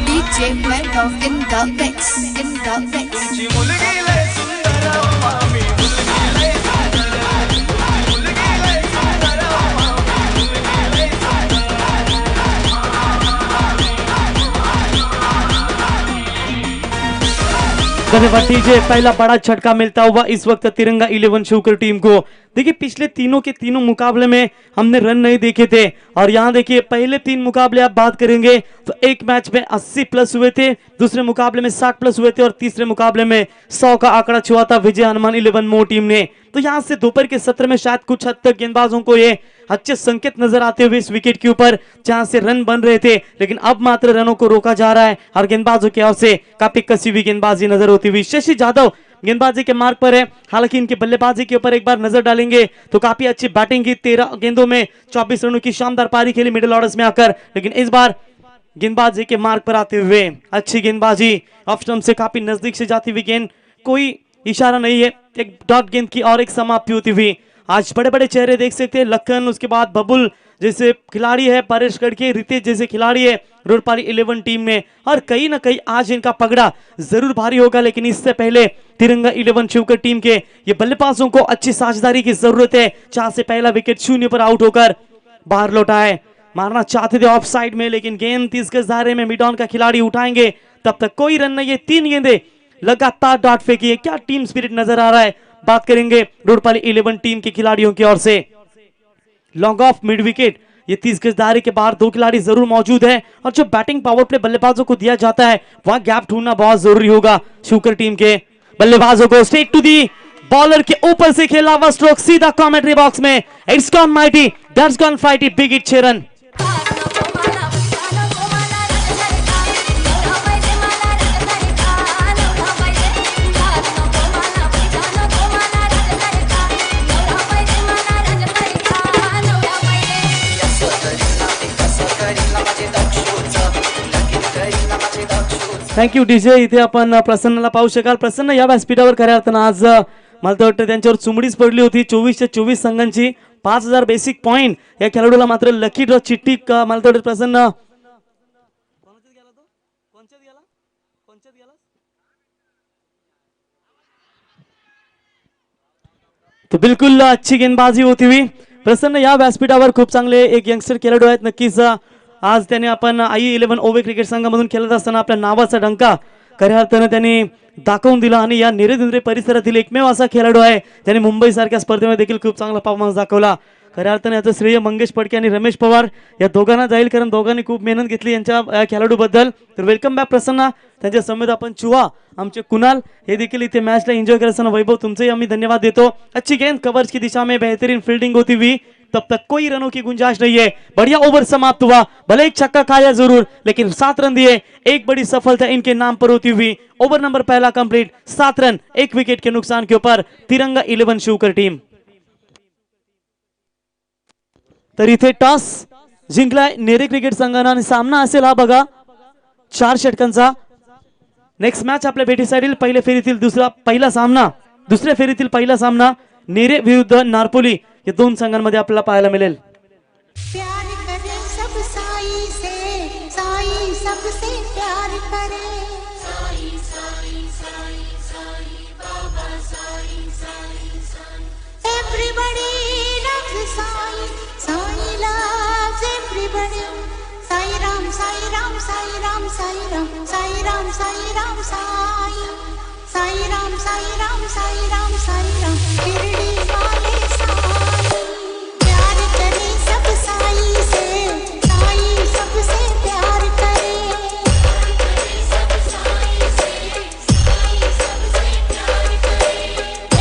DJ Mello in the mix, in the mix. धन्यवाद डीजे। पहला बड़ा झटका मिलता हुआ इस वक्त तिरंगा 11 शूकर टीम को। देखिए पिछले तीनों के तीनों मुकाबले में हमने रन नहीं देखे थे और यहाँ देखिए पहले 3 मुकाबले आप बात करेंगे तो एक मैच में 80 प्लस हुए थे, दूसरे मुकाबले में 60 प्लस हुए थे और तीसरे मुकाबले में 100 का आंकड़ा छुआ था विजय हनुमान 11 मो टीम ने। तो यहाँ से दोपहर के सत्र में शायद कुछ हद तक गेंदबाजों को ये अच्छे संकेत नजर आते हुए इस विकेट के ऊपर जहां से रन बन रहे थे, लेकिन अब मात्र रनों को रोका जा रहा है और गेंदबाजों की ओर से काफी कसी हुई गेंदबाजी नजर होती हुई। शशि यादव गेंदबाजी के मार्ग पर है, हालांकि इनकी बल्लेबाजी के ऊपर एक बार नजर डालेंगे तो काफी अच्छी बैटिंग की, 13 गेंदों में 24 रनों की शानदार पारी खेली मिडिल ऑर्डर्स में आकर, लेकिन इस बार गेंदबाजी के मार्ग पर आते हुए अच्छी गेंदबाजी, ऑफ स्टंप से काफी नजदीक से जाती हुई गेंद, कोई इशारा नहीं है, एक डॉट गेंद की और एक समाप्ति होती हुई। आज बड़े बड़े चेहरे देख सकते हैं, लखन, उसके बाद बबुल जैसे खिलाड़ी है, परेश गढ़के, रितेश जैसे खिलाड़ी है रोडपाली 11 टीम में, और कहीं ना कहीं आज इनका पगड़ा जरूर भारी होगा। लेकिन इससे पहले तिरंगा 11 शिवकर टीम के ये बल्लेबाजों को अच्छी साझेदारी की जरूरत है, जहां से पहला विकेट 0 पर आउट होकर बाहर लौटा है। मारना चाहते थे ऑफ साइड में, लेकिन गेंद 30 गज दायरे में मिड ऑन का खिलाड़ी उठाएंगे, तब तक कोई रन नहीं है। 3 गेंदे लगातार डॉट फेंकी है, क्या टीम स्पिरिट नजर आ रहा है। बात करेंगे रोडपाली 11 टीम के खिलाड़ियों की ओर से। लॉन्ग ऑफ मिड विकेट, ये 30 गज दायरे के बाहर 2 खिलाड़ी जरूर मौजूद है और जो बैटिंग पावर प्ले बल्लेबाजों को दिया जाता है वहां गैप ढूंढना बहुत जरूरी होगा। शूकर टीम के बल्लेबाजों को स्ट्रेट टू दी बॉलर के ऊपर से खेला हुआ स्ट्रोक सीधा कमेंट्री बॉक्स में। It's gone mighty, that's gone फाइटी, big hit 6 run. Thank you DJ. इथे आपण प्रसन्नला पाहू शकाल, प्रसन्न या व्यासपीठावर खऱ्या अर्थानं आज मला तर वाटतं त्यांच्यावर चुमडीच पडली होती। 24 संघांची 5000 बेसिक पॉइंट, या खेळाडूला मात्र लकी ड्रॉ चिठ्ठी मला तर वाटतं प्रसन्न तो बिलकुल अच्छी गेंदबाजी होती हुई। प्रसन्न या व्यासपीठावर खूप चांगले एक यंगस्टर खेळाडू आहेत, नक्कीच आज त्याने आपण I11 ओवे क्रिकेट संघामधून खेळत असताना आपल्या नावाचा डंका खऱ्या अर्थानं त्यांनी दाखवून दिला आणि या नेरेदिंद्रे परिसरातील एकमेव असा खेळाडू आहे त्याने मुंबई सारख्या स्पर्धेमध्ये देखील खूप चांगला परफॉर्मन्स दाखवला। खऱ्या अर्थाने याचं श्रेय मंगेश पडके आणि रमेश पवार या दोघांना जाईल, कारण दोघांनी खूप मेहनत घेतली यांच्या खेळाडूबद्दल। तर वेलकम बॅक प्रसन्न। त्यांच्या समेत आपण चुहा, आमचे कुणाल हे देखील इथे मैचला एंजॉय करत असताना, वैभव तुमचेही आम्ही धन्यवाद देतो। अच्छी गेंद कवर्स की दिशा में बेहतरीन फील्डिंग होती हुई, तब तक कोई रनों की गुंजाइश नहीं है। बढ़िया ओवर समाप्त हुआ, भले एक छक्का खाया जरूर, लेकिन 7 रन दिए, एक बड़ी सफलता इनके नाम पर होती हुई। ओवर नंबर पहला कंप्लीट, 7 रन 1 विकेट के नुकसान के ऊपर तिरंगा 11 शिवकर टीम। तर इथे टॉस जिंकलाय नेरे क्रिकेट संघानं आणि सामना असेल हा बघा 4 षटकांचा। नेक्स्ट मॅच आपल्या भेटीसाठी पहिल्या फेरीतील पहिला सामना, दुसऱ्या फेरीतील पहिला सामना नेरे विरुद्ध नारपोली या 2 संघांमध्ये आपल्याला पाहायला मिळेल। प्यार करे सब साई से, साई सबसे प्यार करे, Sai Sai Sai Sai Baba Sai Sai Sai, everybody loves Sai, Sai loves everybody, Sai Ram Sai Ram Sai Ram Sai Ram Sai Ram Sai Ram Sai, Sai Ram Sai Ram Sai Ram Sai Ram, Shirdi वाले साई, प्यार करे सब साई से, साई सबसे प्यार करे, सब साई से, साई सबसे प्यार करे,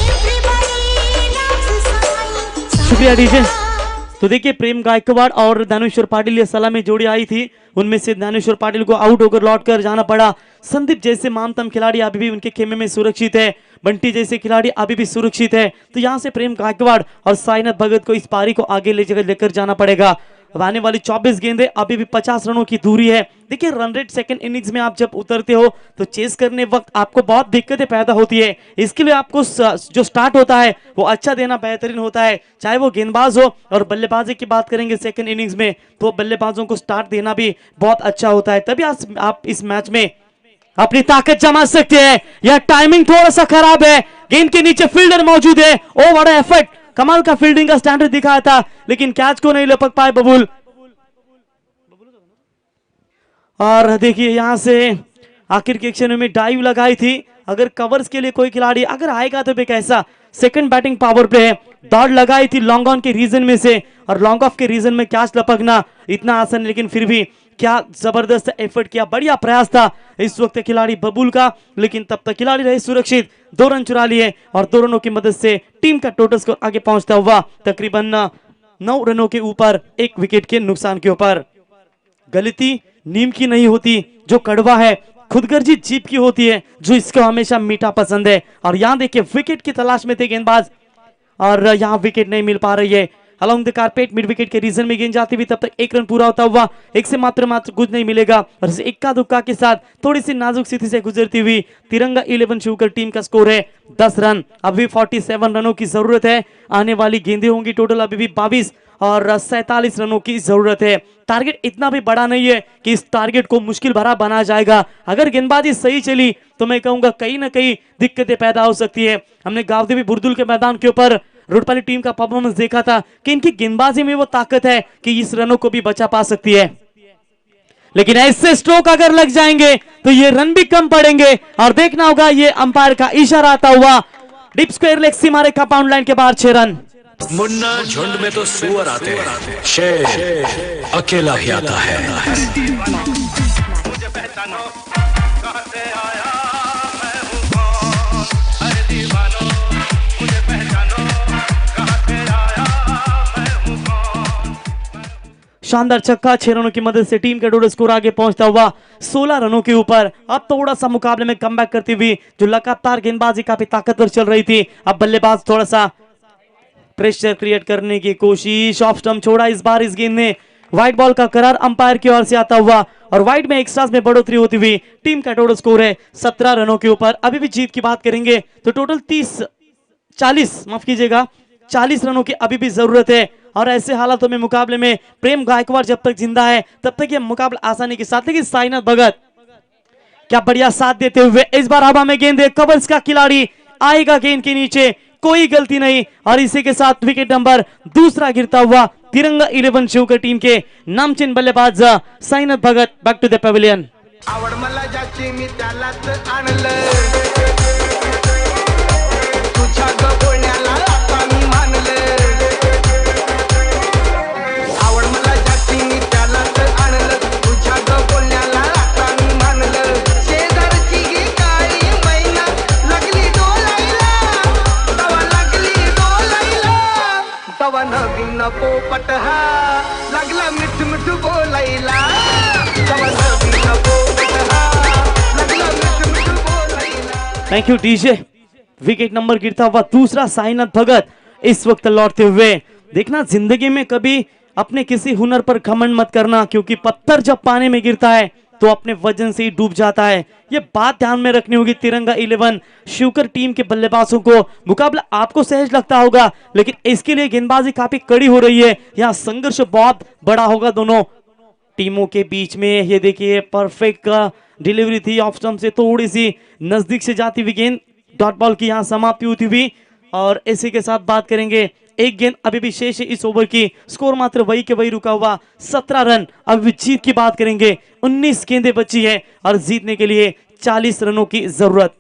एवरीबॉडी लव्स साई। शुक्रिया डीजे। तो देखिए प्रेम गायकवाड़ और दानेश्वर पाटिल ये सलामी जोड़ी आई थी, उनमें से दानेश्वर पाटिल को आउट होकर लौट कर जाना पड़ा। संदीप जैसे मामतम खिलाड़ी अभी भी उनके खेमे में सुरक्षित है, बंटी जैसे खिलाड़ी अभी भी सुरक्षित है। तो यहाँ से प्रेम गायकवाड़ और साईनाथ भगत को इस पारी को आगे लेकर जाना पड़ेगा। अब आने वाली 24 गेंदें, अभी भी 50 रनों की दूरी है। देखिए रन रेट सेकंड इनिंग्स में आप जब उतरते हो तो चेस करने वक्त आपको बहुत दिक्कतें पैदा होती है। इसके लिए आपको जो स्टार्ट होता है वो अच्छा देना बेहतरीन होता है, चाहे वो गेंदबाज हो। और बल्लेबाजी की बात करेंगे सेकंड इनिंग्स में तो बल्लेबाजों को स्टार्ट देना भी बहुत अच्छा होता है, तभी आप इस मैच में अपनी ताकत जमा सकते हैं। यह टाइमिंग थोड़ा सा खराब है, गेंद के नीचे फील्डर मौजूद है। ओ बड़ा एफर्ट, कमाल का फील्डिंग का स्टैंडर्ड दिखाया था, लेकिन कैच को नहीं लपक पाए बबूल। और देखिए यहां से आखिर के क्षण में डाइव लगाई थी। अगर कवर्स के लिए कोई खिलाड़ी अगर आएगा तो भी कैसा सेकंड बैटिंग पावर प्ले है, दौड़ लगाई थी लॉन्ग ऑन के रीजन में से, और लॉन्ग ऑफ के रीजन में कैच लपकना इतना आसान, लेकिन फिर भी क्या जबरदस्त एफर्ट किया, बढ़िया प्रयास था इस वक्त खिलाड़ी बबूल का। लेकिन तब तक खिलाड़ी रहे सुरक्षित, 2 रन चुरा लिए और 2 रनों की मदद से टीम का टोटल स्कोर आगे पहुंचता हुआ तकरीबन 9 रनों के ऊपर, 1 विकेट के नुकसान के ऊपर। गलती नीम की नहीं होती, जो कड़वा है खुदगर्जी जीप की होती है, जो इसको हमेशा मीठा पसंद है। और यहाँ देखिए विकेट की तलाश में थे गेंदबाज और यहाँ विकेट नहीं मिल पा रही है। Along the carpet mid wicket के रीजन में गेंद जाती हुई तब तक 1 रन पूरा होता हुआ, 1 से मात्र कुछ नहीं मिलेगा। और इस इक्का दुक्का के साथ थोड़ी सी नाजुक स्थिति से गुजरती हुई तिरंगा 11 शिवकर टीम का स्कोर है 10 रन। अभी 47 रनों की जरूरत है, आने वाली गेंदें होंगी टोटल अभी भी 22 और 47 रनों की जरूरत है। टारगेट इतना भी बड़ा नहीं है कि इस टारगेट को मुश्किल भरा बना जाएगा। अगर गेंदबाजी सही चली तो मैं कहूंगा कहीं ना कहीं दिक्कतें पैदा हो सकती है। हमने गावदेवी बुरदुल के मैदान के ऊपर रुड़पाली टीम का परफॉर्मेंस देखा था कि इनकी गेंदबाजी में वो ताकत है कि इस रनों को भी बचा पा सकती है, लेकिन ऐसे स्ट्रोक अगर लग जाएंगे तो ये रन भी कम पड़ेंगे। और देखना होगा ये अंपायर का इशारा आता हुआ, डीप स्क्वायर लेग सीमा रेखा पाउंड लाइन के बाहर 6 रन। मुन्ना झुंड में तो सुअर आते हैं, शेर अकेला ही आता है। मुझे पहचानो कहाँ से आया मैं हूँ कौन, अरे दीवानो मुझे पहचानो कहाँ से आया मैं हूँ कौन। शानदार छक्का, 6 रनों की मदद से टीम का टोटल स्कोर आगे पहुंचता हुआ 16 रनों के ऊपर। अब थोड़ा सा मुकाबले में कमबैक करती हुई जो लगातार गेंदबाजी काफी ताकतवर चल रही थी, अब बल्लेबाज थोड़ा सा प्रेशर क्रिएट करने की कोशिश, ऑफ स्टंप छोड़ा इस बार इस गेंद ने। व्हाइट बॉल का करार अंपायर की ओर से आता हुआ और व्हाइट में एक्स्ट्रास में बढ़ोतरी होती हुई टीम का टोटल स्कोर है 17 रनों के ऊपर। अभी भी जीत की बात करेंगे तो टोटल 40 रनों की अभी भी जरूरत है। और ऐसे हालातों में मुकाबले में प्रेम गायकवाड़ जब तक जिंदा है तब तक यह मुकाबला आसानी के साथ, लेकिन साईनाथ भगत क्या बढ़िया साथ देते हुए इस बार हवा में गेंद है, कवर्स का खिलाड़ी आएगा गेंद के नीचे, कोई गलती नहीं। और इसी के साथ विकेट नंबर 2 गिरता हुआ तिरंगा 11 शिवकर टीम के नामचीन बल्लेबाज साईनाथ भगत बैक टू द पवेलियन। आवड मला ज्याची मी त्यालाच आणलं, तुझ्या ग बोलण्याला आता मी मानलं। आवड मला ज्याची मी त्यालाच आणलं, तुझ्या ग बोलण्याला आता मी मानलं। शेजारची गी काळी मैना लागली डोलायला, तवा लागली डोलायला, तवा नवीन पोपट हा लागला मिठ मिठ बोलायला, तवा नवीन पोपट हा लागला मिठ मिठ बोलायला। Thank you DJ. Wicket number गिरता हुआ 2 साईनाथ भगत इस वक्त लौटते हुए। देखना जिंदगी में कभी अपने किसी हुनर पर घमंड मत करना, क्योंकि पत्थर जब पानी में गिरता है तो अपने वजन से ही डूब जाता है। ये बात ध्यान में रखनी होगी तिरंगा 11 शिवकर टीम के बल्लेबाजों को। मुकाबला आपको सहज लगता होगा, लेकिन इसके लिए गेंदबाजी काफी कड़ी हो रही है। यहाँ संघर्ष बहुत बड़ा होगा दोनों टीमों के बीच में। ये देखिए परफेक्ट डिलीवरी थी, ऑफ स्टंप से थोड़ी सी नजदीक से जाती हुई गेंद, डॉट बॉल की यहाँ समाप्ति होती हुई। और इसी के साथ बात करेंगे, एक गेंद अभी भी शेष है इस ओवर की, स्कोर मात्र वही के वही रुका हुआ 17 रन। अभी जीत की बात करेंगे, 19 गेंदें बची है और जीतने के लिए 40 रनों की जरूरत।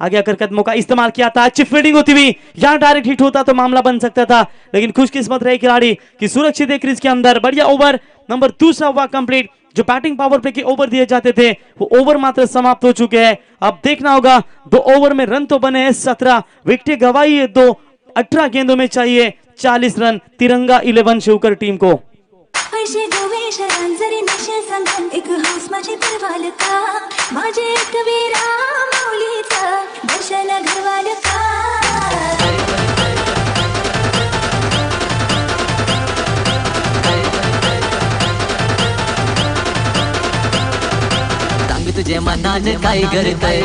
आगे आकर कदमों का इस्तेमाल किया था, अच्छी फील्डिंग होती हुई, यहाँ डायरेक्ट हिट होता तो मामला बन सकता था, लेकिन खुशकिस्मत रहे खिलाड़ी कि सुरक्षित है क्रीज के अंदर। बढ़िया ओवर नंबर 2 हुआ कंप्लीट। जो बैटिंग पावर प्ले के ओवर दिए जाते थे वो ओवर मात्र समाप्त हो चुके हैं। अब देखना होगा 2 ओवर में रन तो बने हैं 17, विकेट गवाई है 2, 18 गेंदों में चाहिए 40 रन तिरंगा 11 शिवकर टीम को। पैसे गोवे शरण जरी नशे संग एक हौस माझे परवाल का माझे एक वीरा माऊलीचा दर्शन घरवाल का सांग तुझे मनाने काय करताय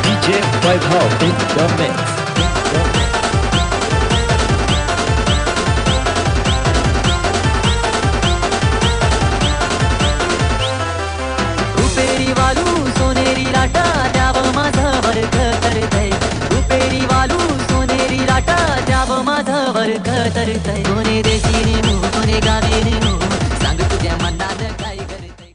DJ Vaibhav in the mix. रुपेरी वालू सोनेरी लाटा द्याव माझं वर्ग करतय रुपेरी वालू सोनेरी लाटा द्याव माझं वर्ग करतय कोणे देशी नेमू कोणे गावी नेमू सांग तुझ्या मनात काय करतय।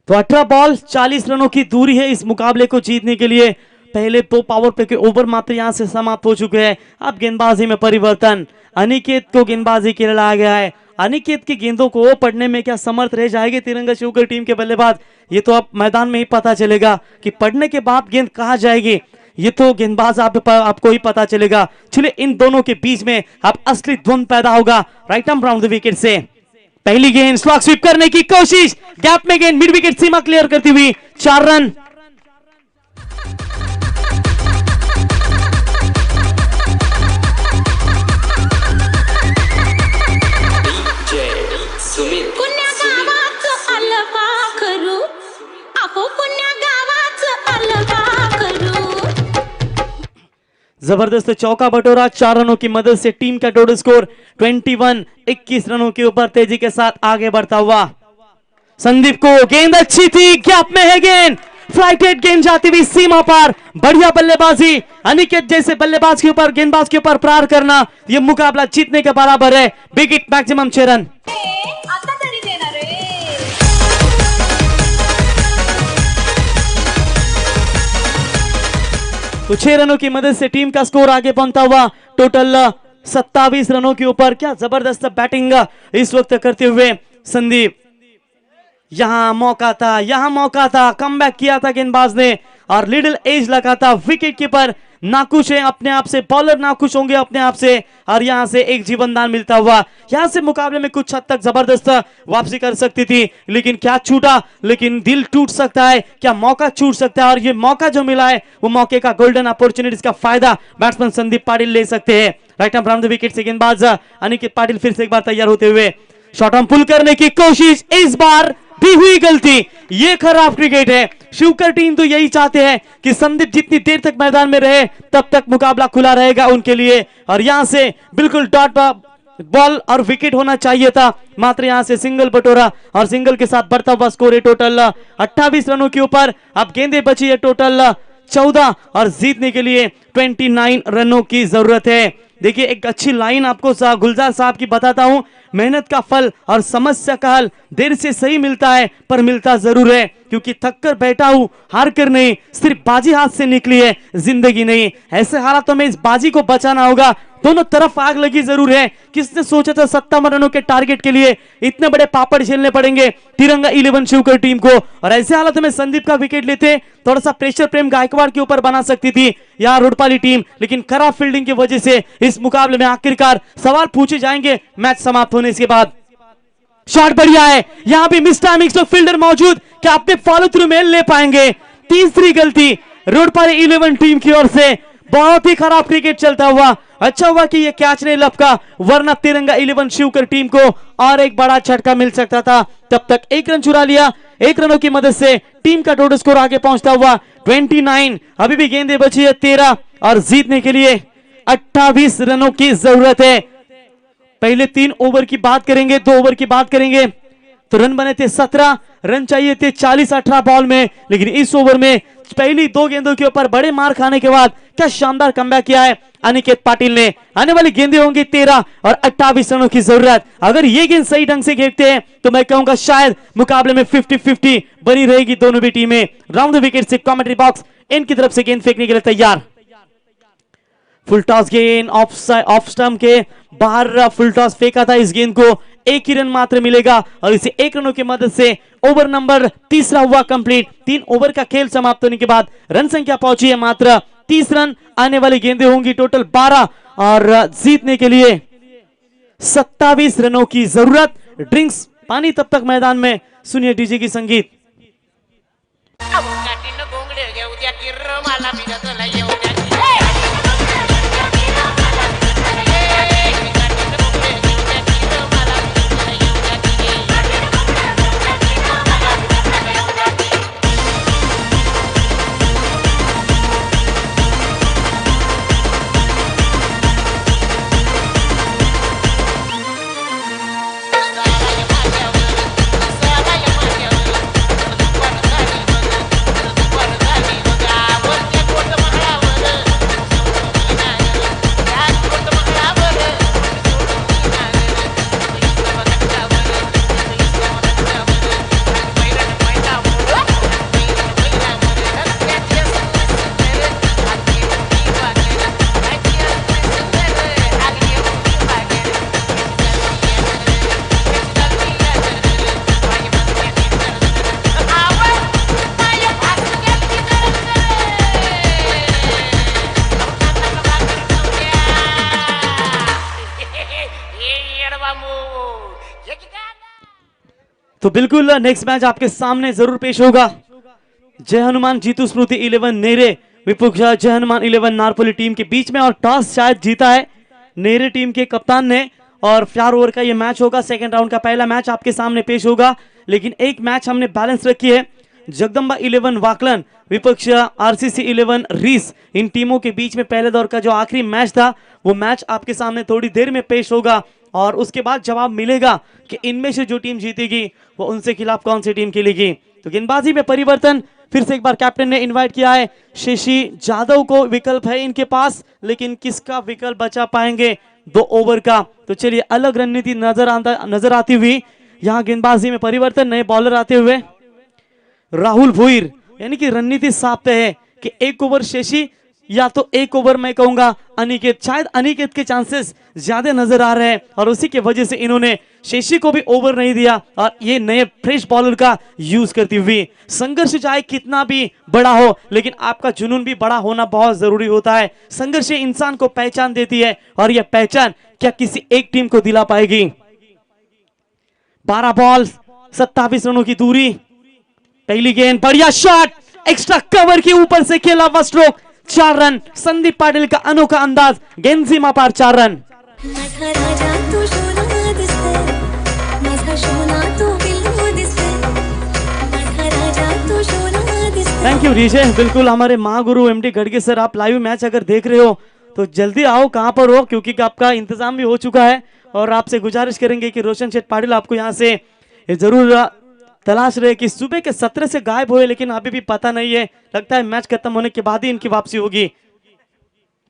तो 18 बॉल 40 रनों की दूरी है इस मुकाबले को जीतने के लिए। पहले दो पावर प्ले के ओवर मात्र यहां से समाप्त हो चुके हैं। अब गेंदबाजी में परिवर्तन, अनिकेत को गेंदबाजी के लिए लाया गया है। अनिकेत की गेंदों को पढ़ने में क्या समर्थ रह जाएंगे तिरंगा शिवकर टीम के बल्लेबाज, ये तो अब मैदान में ही पता चलेगा कि पढ़ने के बाद गेंद कहां जाएगी, ये तो गेंदबाज आपको ही पता चलेगा। चलिए इन दोनों के बीच में अब असली द्वंद पैदा होगा right arm round the wicket से। पहली गेंद स्लॉग स्वीप करने की कोशिश, गैप में गेंद मिड विकेट सीमा क्लियर करती हुई 4 रन। पुण्या गावाचं अलवा करू अहो पुण्या गावाचं अलवा करू। जबरदस्त चौका बटोरा 4 रनों की मदद से टीम का टोटल स्कोर 21 रनों के ऊपर तेजी के साथ आगे बढ़ता हुआ। संदीप को गेंद अच्छी थी, गैप में है गेंद, फ्लाइटेड गेंद जाती हुई सीमा पार, बढ़िया बल्लेबाजी। अनिकेत जैसे बल्लेबाज के ऊपर गेंदबाज के ऊपर प्रहार करना यह मुकाबला जीतने के बराबर है। Big hit maximum 6 run. आता तरी देणार रे। तो 6 रनों की मदद से टीम का स्कोर आगे पहुंचता हुआ टोटल 27 रनों के ऊपर। क्या जबरदस्त बैटिंग इस वक्त करते हुए संदीप। यहां मौका था, कमबैक किया था गेंदबाज ने और लिटिल एज लगा था। विकेट कीपर नाखुश है अपने आप से, बॉलर नाखुश होंगे अपने आप से और यहां से एक जीवनदान मिलता हुआ। यहां से मुकाबले में कुछ हद तक जबरदस्त वापसी कर सकती थी, लेकिन क्या छूटा, लेकिन दिल टूट सकता है, क्या मौका छूट सकता है। और ये मौका जो मिला है वो मौके का गोल्डन अपॉर्चुनिटीज का फायदा बैट्समैन संदीप पाटिल ले सकते हैं। Right arm from the wicket से गेंदबाज अनिकेत पाटिल फिर से एक बार तैयार होते हुए शॉर्ट आर्म पुल करने की कोशिश, इस बार भी हुई गलती। ये खराब क्रिकेट है। शिवकर टीम तो यही चाहते हैं कि संदीप जितनी देर तक मैदान में रहे तब तक मुकाबला खुला रहेगा उनके लिए। और यहां से बिल्कुल डॉट बॉल और विकेट होना चाहिए था, मात्र यहां से सिंगल बटोरा और सिंगल के साथ बढ़ता हुआ स्कोर है टोटल 28 रनों के ऊपर। अब गेंदें बची है टोटल 14 और जीतने के लिए 29 रनों की जरूरत है। देखिए एक अच्छी लाइन आपको गुलजार साहब की बताता हूं, मेहनत का फल और समस्या का हल देर से सही मिलता है पर मिलता जरूर है, क्योंकि थक कर बैठा हूं हार कर नहीं, सिर्फ बाजी हाथ से निकली है जिंदगी नहीं। ऐसे हालातों में इस बाजी को बचाना होगा। दोनों तरफ आग लगी जरूर है। किसने सोचा था 57 रनों के टारगेट के लिए इतने बड़े पापड़ झेलने पड़ेंगे तिरंगा 11 शिवकर टीम को। और ऐसे हालातों में संदीप का विकेट लेते थोड़ा सा प्रेशर प्रेम गायकवाड़ के ऊपर बना सकती थी यहाँ रुडपाली टीम, लेकिन खराब फील्डिंग की वजह से इस मुकाबले में आखिरकार सवाल पूछे जाएंगे मैच समाप्त होने के बाद। शॉट बढ़िया है, यहां भी मिस टाइमिंग, तो फील्डर मौजूद, क्या अपने फॉलो थ्रू में ले पाएंगे। तीसरी गलती रुडपाली 11 टीम की ओर से। बहुत ही खराब क्रिकेट चलता हुआ। अच्छा हुआ कि ये कैच नहीं लपका, वरना तिरंगा 11 शिवकर टीम को और एक बड़ा झटका मिल सकता था। तब तक 1 रन चुरा लिया। 1 रनों की मदद से टीम का टोटल स्कोर आगे पहुंचता हुआ 29। अभी भी गेंदें बची है 13 और जीतने के लिए 28 रनों की जरूरत है। पहले 3 ओवर की बात करेंगे, 2 ओवर की बात करेंगे तो रन बने थे 17, रन चाहिए थे 40-18 बॉल में, लेकिन इस ओवर में पहली 2 गेंदों के ऊपर बड़े मार खाने के बाद क्या शानदार कमबैक किया है अनिकेत पाटिल ने। आने वाली गेंदें होंगी 13 और 28 रनों की जरूरत। अगर ये गेंद सही ढंग से घेरते हैं तो मैं कहूंगा शायद मुकाबले में 50-50 बनी रहेगी दोनों भी टीमें। राउंड द विकेट से कमेंट्री बॉक्स इनकी तरफ से गेंद फेंकने के लिए तैयार। फुल टॉस गेंद ऑफ स्टंप के बाहर फुल टॉस फेंका था इस गेंद को, एक ही रन मात्र मिलेगा और इसे 1 रनों की मदद से ओवर नंबर तीसरा हुआ कंप्लीट। 3 ओवर का खेल समाप्त होने के बाद रन संख्या पहुंची है मात्र 30 रन। आने वाली गेंदें होंगी टोटल 12 और जीतने के लिए 27 रनों की जरूरत। ड्रिंक्स पानी तब तक मैदान में, सुनिए डीजे की संगीत। तो बिल्कुल नेक्स्ट मैच आपके सामने जरूर पेश होगा। जय हनुमान जीतू स्मृति 11 नेरे विपक्ष जय हनुमान 11 नारपोली टीम के बीच में, और टॉस शायद जीता है नेरे टीम के कप्तान ने और 4 ओवर का ये मैच होगा। सेकंड राउंड का पहला मैच आपके सामने पेश होगा, लेकिन एक मैच हमने बैलेंस रखी है। जगदम्बा 11 वाकलन विपक्ष आरसीसी 11 रीस, इन टीमों के बीच में पहले दौर का जो आखिरी मैच था वो मैच आपके सामने थोड़ी देर में पेश होगा और उसके बाद जवाब मिलेगा कि इनमें से जो टीम जीतेगी वो उनसे खिलाफ कौन सी टीम खेलेगी। तो गेंदबाजी में परिवर्तन फिर से एक बार कैप्टन ने इनवाइट किया है। शशि जादव को विकल्प है इनके पास, लेकिन किसका विकल्प बचा पाएंगे 2 ओवर का। तो चलिए अलग रणनीति नजर आती हुई यहाँ गेंदबाजी में परिवर्तन, नए बॉलर आते हुए राहुल भुईर, यानी कि रणनीति साफ है कि 1 ओवर शशि या तो 1 ओवर मैं कहूंगा अनिकेत। शायद अनिकेत के चांसेस ज्यादा नजर आ रहे हैं और उसी की वजह से इन्होंने शशि को भी ओवर नहीं दिया और ये नए फ्रेश बॉलर का यूज करती हुई। संघर्ष चाहे कितना भी बड़ा हो, लेकिन आपका जुनून भी बड़ा होना बहुत जरूरी होता है। संघर्ष इंसान को पहचान देती है और यह पहचान क्या किसी एक टीम को दिला पाएगी। 12 बॉल 27 रनों की दूरी, पहली गेंद बढ़िया शॉट, एक्स्ट्रा कवर के ऊपर से खेला हुआ स्ट्रोक, 4 रन। संदीप पाटिल का अनोखा अंदाज, गेंद सीमा पार 4 रन। Thank you DJ. बिल्कुल हमारे महागुरु एमडी गढ़गे सर, आप लाइव मैच अगर देख रहे हो तो जल्दी आओ, कहां पर हो, क्योंकि आपका इंतजाम भी हो चुका है और आपसे गुजारिश करेंगे कि रोशन शेठ पाटिल आपको यहां से जरूर तलाश रहे कि सुबह के 17 से गायब हुए, लेकिन अभी भी पता नहीं है। लगता है मैच खत्म होने के बाद ही इनकी वापसी होगी।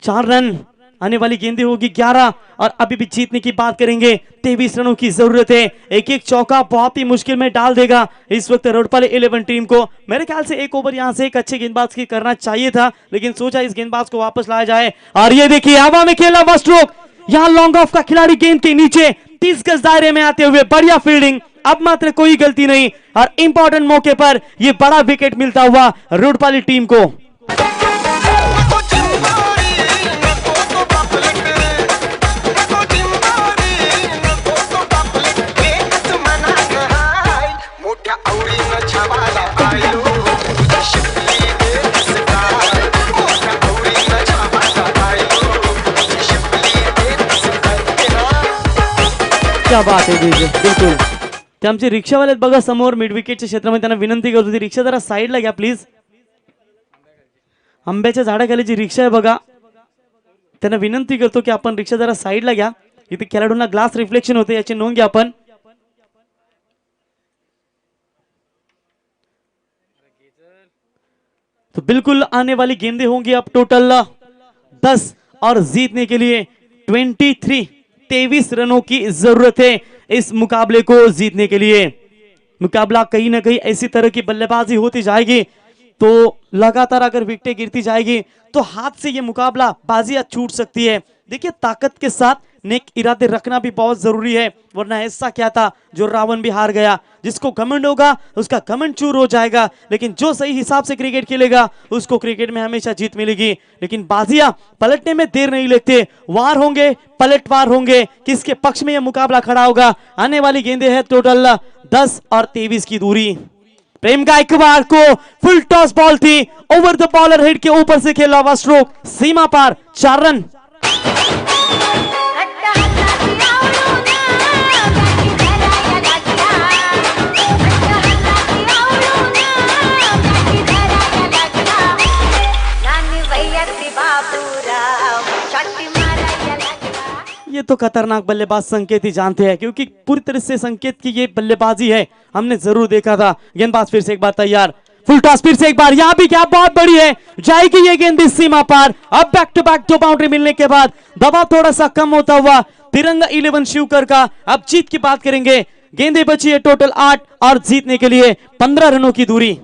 4 रन, आने वाली गेंदें होगी 11 और अभी भी जीतने की बात करेंगे। 23 रनों की जरूरत है। एक चौका बहुत ही मुश्किल में डाल देगा इस वक्त रोडपाले 11 टीम को। मेरे ख्याल से 1 ओवर यहां से एक अच्छे गेंदबाज की करना चाहिए था, लेकिन सोचा इस गेंदबाज को वापस लाया जाए। और ये देखिए हवा में खेला हुआ स्ट्रोक, यहां लॉन्ग ऑफ का खिलाड़ी गेंद के नीचे 30 गज दायरे में आते हुए बढ़िया फील्डिंग, अब मात्र कोई गलती नहीं और इंपॉर्टेंट मौके पर यह बड़ा विकेट मिलता हुआ रोडपाली टीम को। क्या बात है डीजे, बिलकुल ते आमचे रिक्षावाले आहेत बघा समोर मिड विकेटच्या क्षेत्रामध्ये, त्यांना विनंती करतो ती रिक्षा जरा साईडला घ्या प्लीज। आंब्याच्या झाडाखाली जी रिक्षा आहे बघा, त्यांना विनंती करतो की आपण रिक्षा जरा साईडला घ्या, इथे खेळाडूंना ग्लास रिफ्लेक्शन होते याची नोंद घ्या आपण। तो बिल्कुल आने वाली गेंदें होंगी अब टोटल 10 और जीतने के लिए 23 रनों की जरूरत है इस मुकाबले को जीतने के लिए। मुकाबला कहीं ना कहीं ऐसी तरह की बल्लेबाजी होती जाएगी तो लगातार अगर विकेटें गिरती जाएगी तो हाथ से ये मुकाबला बाजी छूट सकती है। देखिए ताकत के साथ नेक इरादे रखना भी बहुत जरूरी है, वरना ऐसा क्या था जो रावण भी हार गया। जिसको घमंड होगा उसका घमंड चूर हो जाएगा, लेकिन जो सही हिसाब से क्रिकेट खेलेगा उसको क्रिकेट में हमेशा जीत मिलेगी। लेकिन बाजियां पलटने में देर नहीं लगते, वार होंगे, पलटवार होंगे, किसके पक्ष में यह मुकाबला खड़ा होगा। आने वाली गेंदे है टोटल 10 और 23 की दूरी। प्रेम गायकवाड़ को फुल टॉस बॉल थी, ओवर द बॉलर हेड के ऊपर से खेला हुआ स्ट्रोक, सीमा पार 4 रन। ये तो खतरनाक बल्लेबाज संकेत ही जानते हैं, क्योंकि पूरी तरह से संकेत की ये बल्लेबाजी है हमने जरूर देखा था। गेंदबाज फिर से एक बार तैयार, फुल टॉस फिर से एक बार, यहाँ भी क्या बहुत बड़ी है, जाएगी ये गेंद सीमा पार। अब बैक टू बैक 2 बाउंड्री मिलने के बाद दबाव थोड़ा सा कम होता हुआ तिरंगा 11 शिवकर का। अब जीत की बात करेंगे, गेंदे बची है टोटल 8 और जीतने के लिए 15 रनों की दूरी।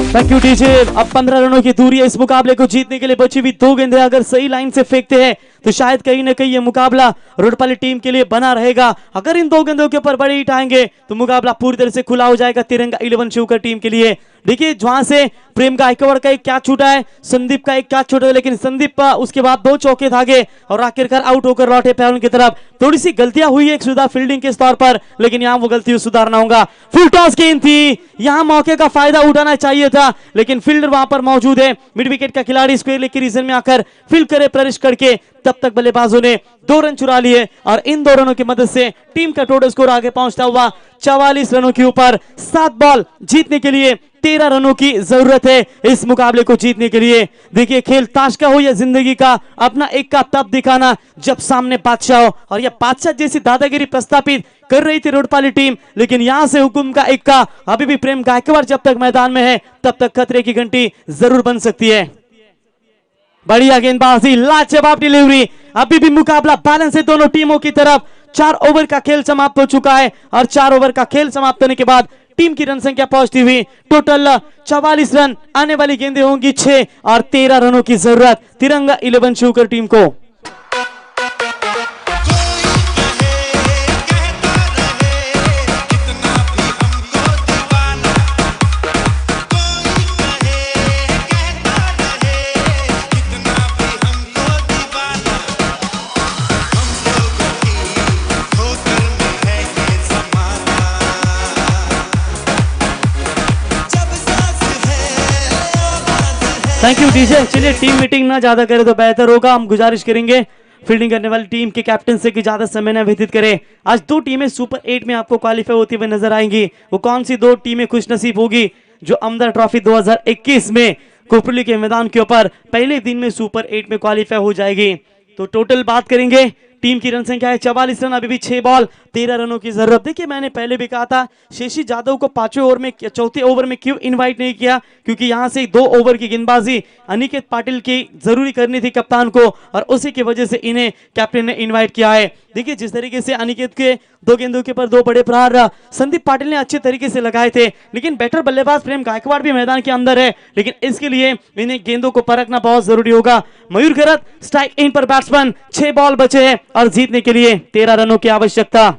Thank you DJ. अब 15 रनों की दूरी है इस मुकाबले को जीतने के लिए। बची हुई 2 गेंदें अगर सही लाइन से फेंकते हैं तो शायद कहीं ना कहीं ये मुकाबला रोडपाली टीम के लिए बना रहेगा। अगर इन 2 गेंदों के ऊपर बड़े हिट आएंगे तो मुकाबला पूरी तरह से खुला हो जाएगा तिरंगा 11 शिवकर टीम के लिए। देखिए वहां से प्रेम गायकवाड़ का एक कैच छूटा है, संदीप का एक कैच छूटा है, लेकिन संदीप उसके बाद 2 चौके धागे और आखिरकार आउट होकर लौटे पैरों की तरफ। थोड़ी सी गलतियां हुई एक सुधार फील्डिंग के स्तर पर, लेकिन यहाँ वो गलती सुधारना होगा। फुल टॉस गेंद थी, यहाँ मौके का फायदा उठाना चाहिए था, लेकिन फील्डर वहां पर मौजूद है। मिड विकेट का खिलाड़ी स्क्वायर लेग के रीजन में आकर फील्ड करे प्रवेश करके तब तक बल्लेबाजों ने 2 रन चुरा लिए और इन 2 रनों की मदद से टीम का टोटल स्कोर आगे पहुंचता हुआ 44 रनों के ऊपर। 7 बॉल जीतने के लिए 13 रनों की जरूरत है इस मुकाबले को जीतने के लिए। देखिए खेल ताश का हो या जिंदगी का, अपना एक का तब दिखाना जब सामने बादशाह हो, और यह बादशाह जैसी दादागिरी प्रस्तापित कर रही थी रोडपाली टीम, लेकिन यहां से हुकुम का एक का अभी भी प्रेम गायकवाड़ जब तक मैदान में है तब तक खतरे की घंटी जरूर बन सकती है। बढ़िया गेंदबाजी, लाजवाब डिलीवरी, अभी भी मुकाबला बैलेंस है दोनों टीमों की तरफ। 4 ओवर का खेल समाप्त हो चुका है और 4 ओवर का खेल समाप्त होने के बाद टीम की रन संख्या पहुंचती हुई टोटल 44 रन। आने वाली गेंदें होंगी 6 और 13 रनों की जरूरत तिरंगा 11 शिवकर टीम को। Thank you DJ. चलिए टीम मीटिंग ना ज्यादा करे तो बेहतर होगा। हम गुजारिश करेंगे फील्डिंग करने वाली टीम के कैप्टन से कि ज्यादा समय न व्यतीत करें। आज 2 टीमें सुपर 8 में आपको क्वालिफाई होती हुई नजर आएंगी। वो कौन सी 2 टीमें खुशनसीब होगी जो अमदर ट्रॉफी 2021 में कोपरली के मैदान के ऊपर पहले दिन में सुपर 8 में क्वालिफाई हो जाएगी। तो टोटल बात करेंगे, टीम की रन संख्या है 44 रन, अभी भी 6 बॉल 13 रनों की जरूरत। देखिए मैंने पहले भी कहा था शेषी जादव को 5वें ओवर में, 4थे ओवर में क्यों इनवाइट नहीं किया, क्योंकि यहां से 2 ओवर की गेंदबाजी अनिकेत पाटिल की जरूरी करनी थी कप्तान को, और उसी की वजह से इन्हें कैप्टन ने इनवाइट किया है। देखिए जिस तरीके से अनिकेत के 2 गेंदों के ऊपर 2 बड़े प्रहार संदीप पाटिल ने अच्छे तरीके से लगाए थे, लेकिन बेटर बल्लेबाज प्रेम गायकवाड़ भी मैदान के अंदर है, लेकिन इसके लिए इन्हें गेंदों को परखना बहुत जरूरी होगा। मयूर गरत स्ट्राइक इन पर बैट्समैन, 6 बॉल बचे हैं और जीतने के लिए 13 रनों की आवश्यकता।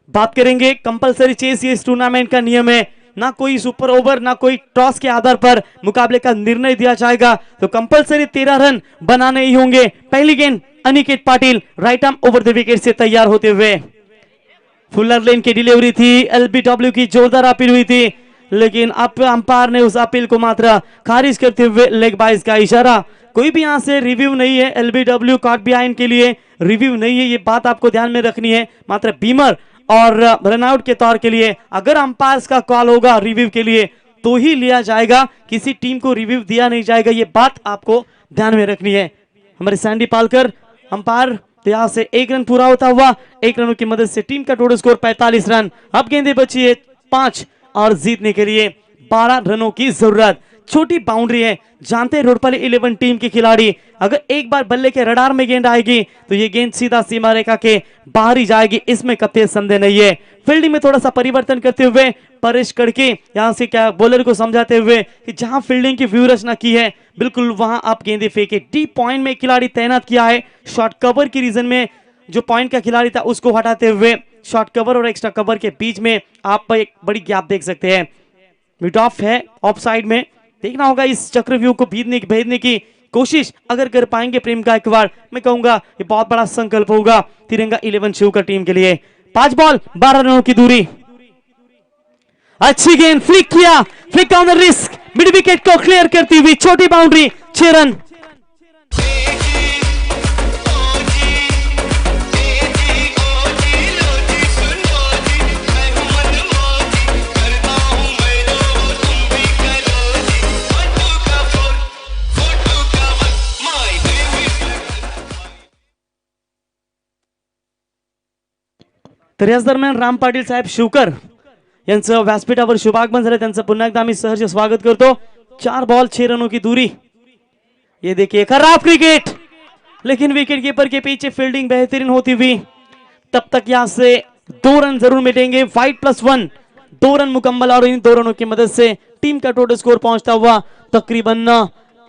बात करेंगे कंपलसरी चेस, ये इस टूर्नामेंट का नियम है। ना कोई सुपर ओवर ना कोई टॉस के आधार पर मुकाबले का निर्णय दिया जाएगा, तो कंपलसरी 13 रन बनाने ही होंगे। पहली गेंद Aniket Patil right arm over the wicket से तैयार होते हुए, फुलर लेन की डिलीवरी थी, एलबीडब्ल्यू की जोरदार अपील हुई थी, लेकिन अब अंपायर ने उस अपील को मात्र खारिज करते हुए लेग बाइज का इशारा। कोई भी यहां से रिव्यू नहीं है, एलबीडब्ल्यू कॉट बिहाइंड के लिए रिव्यू नहीं है, ये बात आपको ध्यान में रखनी है। मात्र बीमर और रनआउट के तौर के लिए अगर अंपायर का कॉल होगा रिव्यू के लिए तो ही लिया जाएगा, किसी टीम को रिव्यू दिया नहीं जाएगा, ये बात आपको ध्यान में रखनी है। हमारे सैंडी पालकर अंपायर तो यहाँ से 1 रन पूरा होता हुआ 1 रनों की मदद से टीम का टोटल स्कोर 45 रन। अब गेंदें बची है 5 और जीतने के लिए 12 रनों की जरूरत। छोटी बाउंड्री है, जानते हैं रोडपाली 11 टीम के खिलाड़ी, अगर एक बार बल्ले के रडार में गेंद आएगी तो ये गेंद सीधा सीमा रेखा के बाहर ही जाएगी, इसमें कतई संदेह नहीं है। फील्डिंग में थोड़ा सा परिवर्तन करते हुए परेश करके यहाँ से क्या बॉलर को समझाते हुए कि जहां फील्डिंग की व्यू रचना की है बिल्कुल वहां आप गेंदें फेंके। डीप पॉइंट में खिलाड़ी तैनात किया है, शॉर्ट कवर की रीजन में जो पॉइंट का खिलाड़ी था उसको हटाते हुए शॉर्ट कवर और एक्स्ट्रा कवर के बीच में आप एक बड़ी गैप देख सकते हैं। मिड ऑफ है ऑफ साइड में, देखना होगा इस चक्रव्यूह को भेदने की कोशिश अगर कर पाएंगे प्रेम गायकवाड़, मैं कहूंगा ये बहुत बड़ा संकल्प होगा तिरंगा 11 शिव का टीम के लिए। 5 बॉल 12 रनों की दूरी। अच्छी गेंद, फ्लिक किया, flick on the risk, mid wicket को क्लियर करती हुई छोटी बाउंड्री, 6 रन। तर याच दरम्यान राम पाटील साहेब शिवकर यांचं व्यासपीठावर शुभागमन झालं, त्यांचं पुन्हा एकदा आम्ही सहर्ष स्वागत करतो। 4 बॉल 6 रनों की दूरी। ये देखिए खराब क्रिकेट, लेकिन विकेट कीपर के पीछे फील्डिंग बेहतरीन होती हुई, तब तक यहां से 2 रन जरूर मिलेंगे। वाइड +1 2 रन मुकम्मल और इन 2 रनों की मदद से टीम का टोटल स्कोर पहुंचता हुआ तकरीबन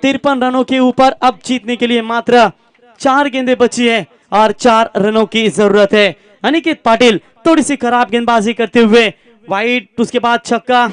53 रनों के ऊपर। अब जीतने के लिए मात्र 4 गेंदें बची है और 4 रनों की जरूरत है। अनिकेत पाटिल थोड़ी सी खराब गेंदबाजी करते हुए वाइड, उसके बाद छक्का।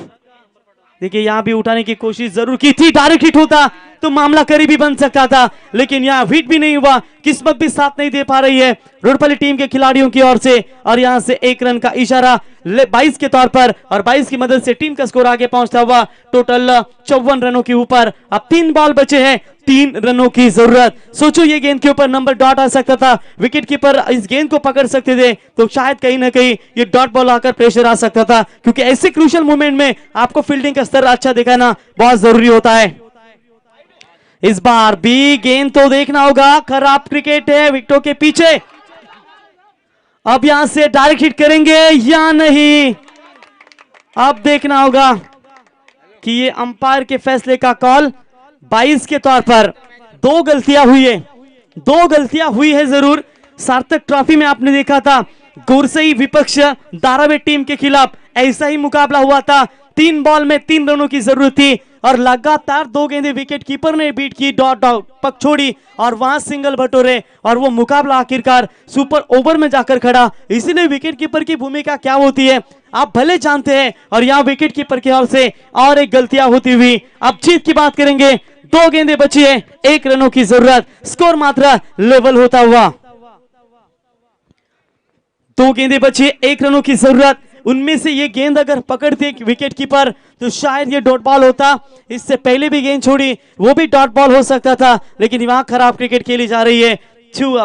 देखिए यहां भी उठाने की कोशिश जरूर की थी, डायरेक्ट हिट होता तो मामला करीबी बन सकता था, लेकिन यहां हिट भी नहीं हुआ, किस्मत भी साथ नहीं दे पा रही है रोडपाली टीम के खिलाड़ियों की ओर से। और यहां से 1 रन का इशारा 22 के तौर पर, और 22 की मदद से टीम का स्कोर आगे पहुंचता हुआ टोटल 54 रनों के ऊपर। अब 3 बॉल बचे हैं, 3 रनों की जरूरत। सोचो ये गेंद के ऊपर नंबर डॉट आ सकता था, विकेट कीपर इस गेंद को पकड़ सकते थे तो शायद कहीं ना कहीं ये डॉट बॉल आकर प्रेशर आ सकता था, क्योंकि ऐसे क्रूशियल मोमेंट में आपको फील्डिंग का स्तर अच्छा दिखाना बहुत जरूरी होता है। इस बार भी गेंद तो देखना होगा, खराब क्रिकेट है विकेटों के पीछे। अब यहां से डायरेक्ट हिट करेंगे या नहीं, अब देखना होगा कि ये अंपायर के फैसले का कॉल। 22 के तौर पर 2 गलतियां हुई है, 2 गलतियां हुई है जरूर। सार्थक ट्रॉफी में आपने देखा था गोरसई विपक्ष धारावी टीम के खिलाफ ऐसा ही मुकाबला हुआ था। 3 बॉल में 3 रनों की जरूरत थी और लगातार 2 गेंदें विकेट कीपर ने बीट की, डॉट डॉट पक छोड़ी और वहां सिंगल बटोरे, और वो मुकाबला आखिरकार सुपर ओवर में जाकर खड़ा। इसीलिए विकेट कीपर की भूमिका क्या होती है आप भले जानते हैं, और यहाँ विकेट कीपर की ओर से और एक गलतियां होती हुई। अब जीत की बात करेंगे, 2 गेंदें बची है, 1 रनों की जरूरत, स्कोर मात्र लेवल होता हुआ। 2 गेंदें बची, 1 रनों की जरूरत। उनमें से ये गेंद अगर पकड़ते विकेट कीपर तो शायद ये डॉट बॉल होता। इससे पहले भी गेंद छोड़ी, वो भी डॉट बॉल हो सकता था, लेकिन वहां खराब क्रिकेट खेली जा रही है।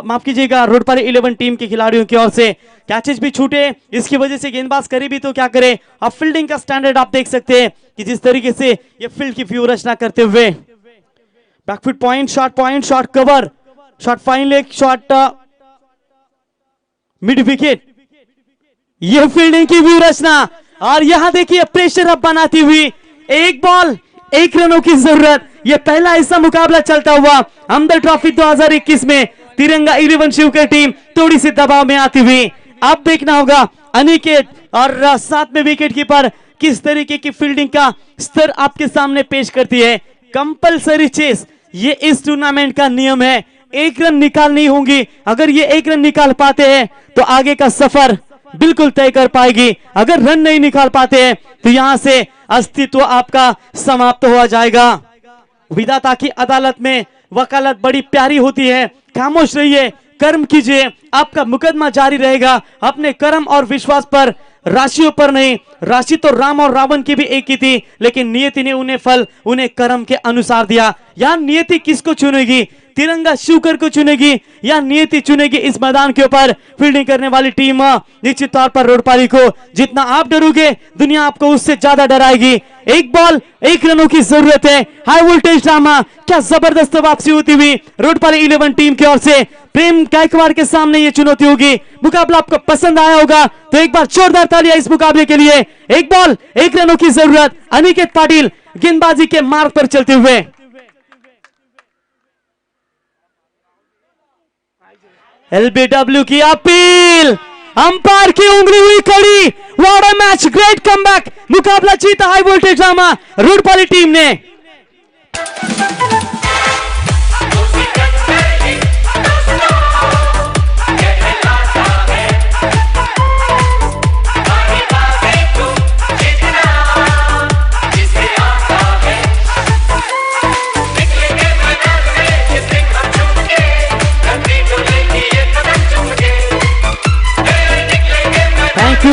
माफ कीजिएगा रोडपाली 11 टीम के खिलाड़ियों की ओर से। कैचेस भी छूटे, इसकी वजह से गेंदबाज करे भी तो क्या करे। अब फील्डिंग का स्टैंडर्ड आप देख सकते हैं कि जिस तरीके से ये फील्ड की व्यू रचना करते हुए, back foot point, short cover, short fine leg, short mid wicket, यह फील्डिंग की व्यू रचना। और यहां देखिए प्रेशर अब बनाती हुई 1 बॉल 1 रनों की जरूरत। यह पहला ऐसा मुकाबला चलता हुआ हमदर्द ट्रॉफी 2021 में तिरंगा 11 शिव की टीम थोड़ी सी दबाव में आती हुई। अब देखना होगा अनिकेत और साथ में विकेट कीपर किस तरीके की फील्डिंग का स्तर आपके सामने पेश करती है। कंपलसरी चेस ये इस टूर्नामेंट का नियम है, 1 रन निकालनी होंगी। अगर ये 1 रन निकाल पाते हैं तो आगे का सफर बिल्कुल तय कर पाएगी। अगर रन नहीं निकाल पाते हैं तो यहां से अस्तित्व आपका समाप्त हो जाएगा। विधाता की अदालत में वकालत बड़ी प्यारी होती है, खामोश रहिए, कर्म कीजिए, आपका मुकदमा जारी रहेगा। अपने कर्म और विश्वास पर, राशियों पर नहीं। राशि तो राम और रावण की भी एक ही थी, लेकिन नियति ने उन्हें फल उन्हें कर्म के अनुसार दिया। यहां नियति किसको चुनेगी, तिरंगा शिवकर को चुनेगी या नियति चुनेगी इस मैदान के ऊपर। फील्डिंग करने वाली टीम निश्चित तौर पर रोडपाली को जितना आप डरोगे दुनिया आपको उससे ज्यादा डराएगी। एक बॉल 1 रनों की जरूरत है। हाई वोल्टेज ड्रामा, क्या जबरदस्त वापसी होती हुई रोडपाली 11 टीम की ओर से। प्रेम गायकवाड़ के सामने ये चुनौती होगी। मुकाबला आपको पसंद आया होगा तो एक बार जोरदार तालियां इस मुकाबले के लिए। एक बॉल 1 रनों की जरूरत। अनिकेत पाटिल गेंदबाजी के मार्ग पर चलते हुए। एलबीडब्ल्यू की अपील, अंपायर की उंगली हुई खड़ी। What a match, great comeback. मुकाबला जीता high voltage drama Roadpali team ने।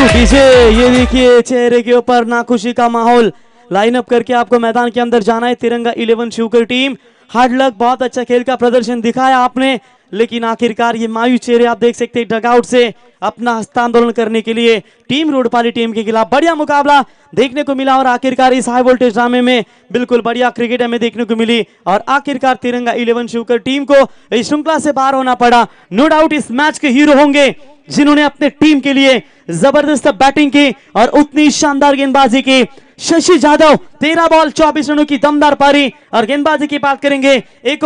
डीजे, ये देखिए चेहरे के ऊपर नाखुशी का माहौल। लाइनअप करके आपको मैदान के अंदर जाना है। तिरंगा 11 शिवकर टीम, हार्ड लक, बहुत अच्छा खेल का प्रदर्शन दिखाया आपने, लेकिन आखिरकार ये मायूस चेहरे आप देख सकते हैं डगआउट से अपना हस्तांदोलन करने के लिए टीम रोडपाली टीम के खिलाफ। बढ़िया मुकाबला देखने को मिला और आखिरकार इस हाई वोल्टेज ड्रामे में बिल्कुल बढ़िया क्रिकेट हमें देखने को मिली और आखिरकार तिरंगा 11 शिवकर टीम को इस श्रृंखला से बाहर होना पड़ा। नो डाउट इस मैच के हीरो होंगे जिन्होंने अपने टीम के लिए जबरदस्त बैटिंग की और उतनी शानदार गेंदबाजी की। शशि यादव 13 बॉल 24 रनों की दमदार पारी और गेंदबाजी की बात करेंगे। एक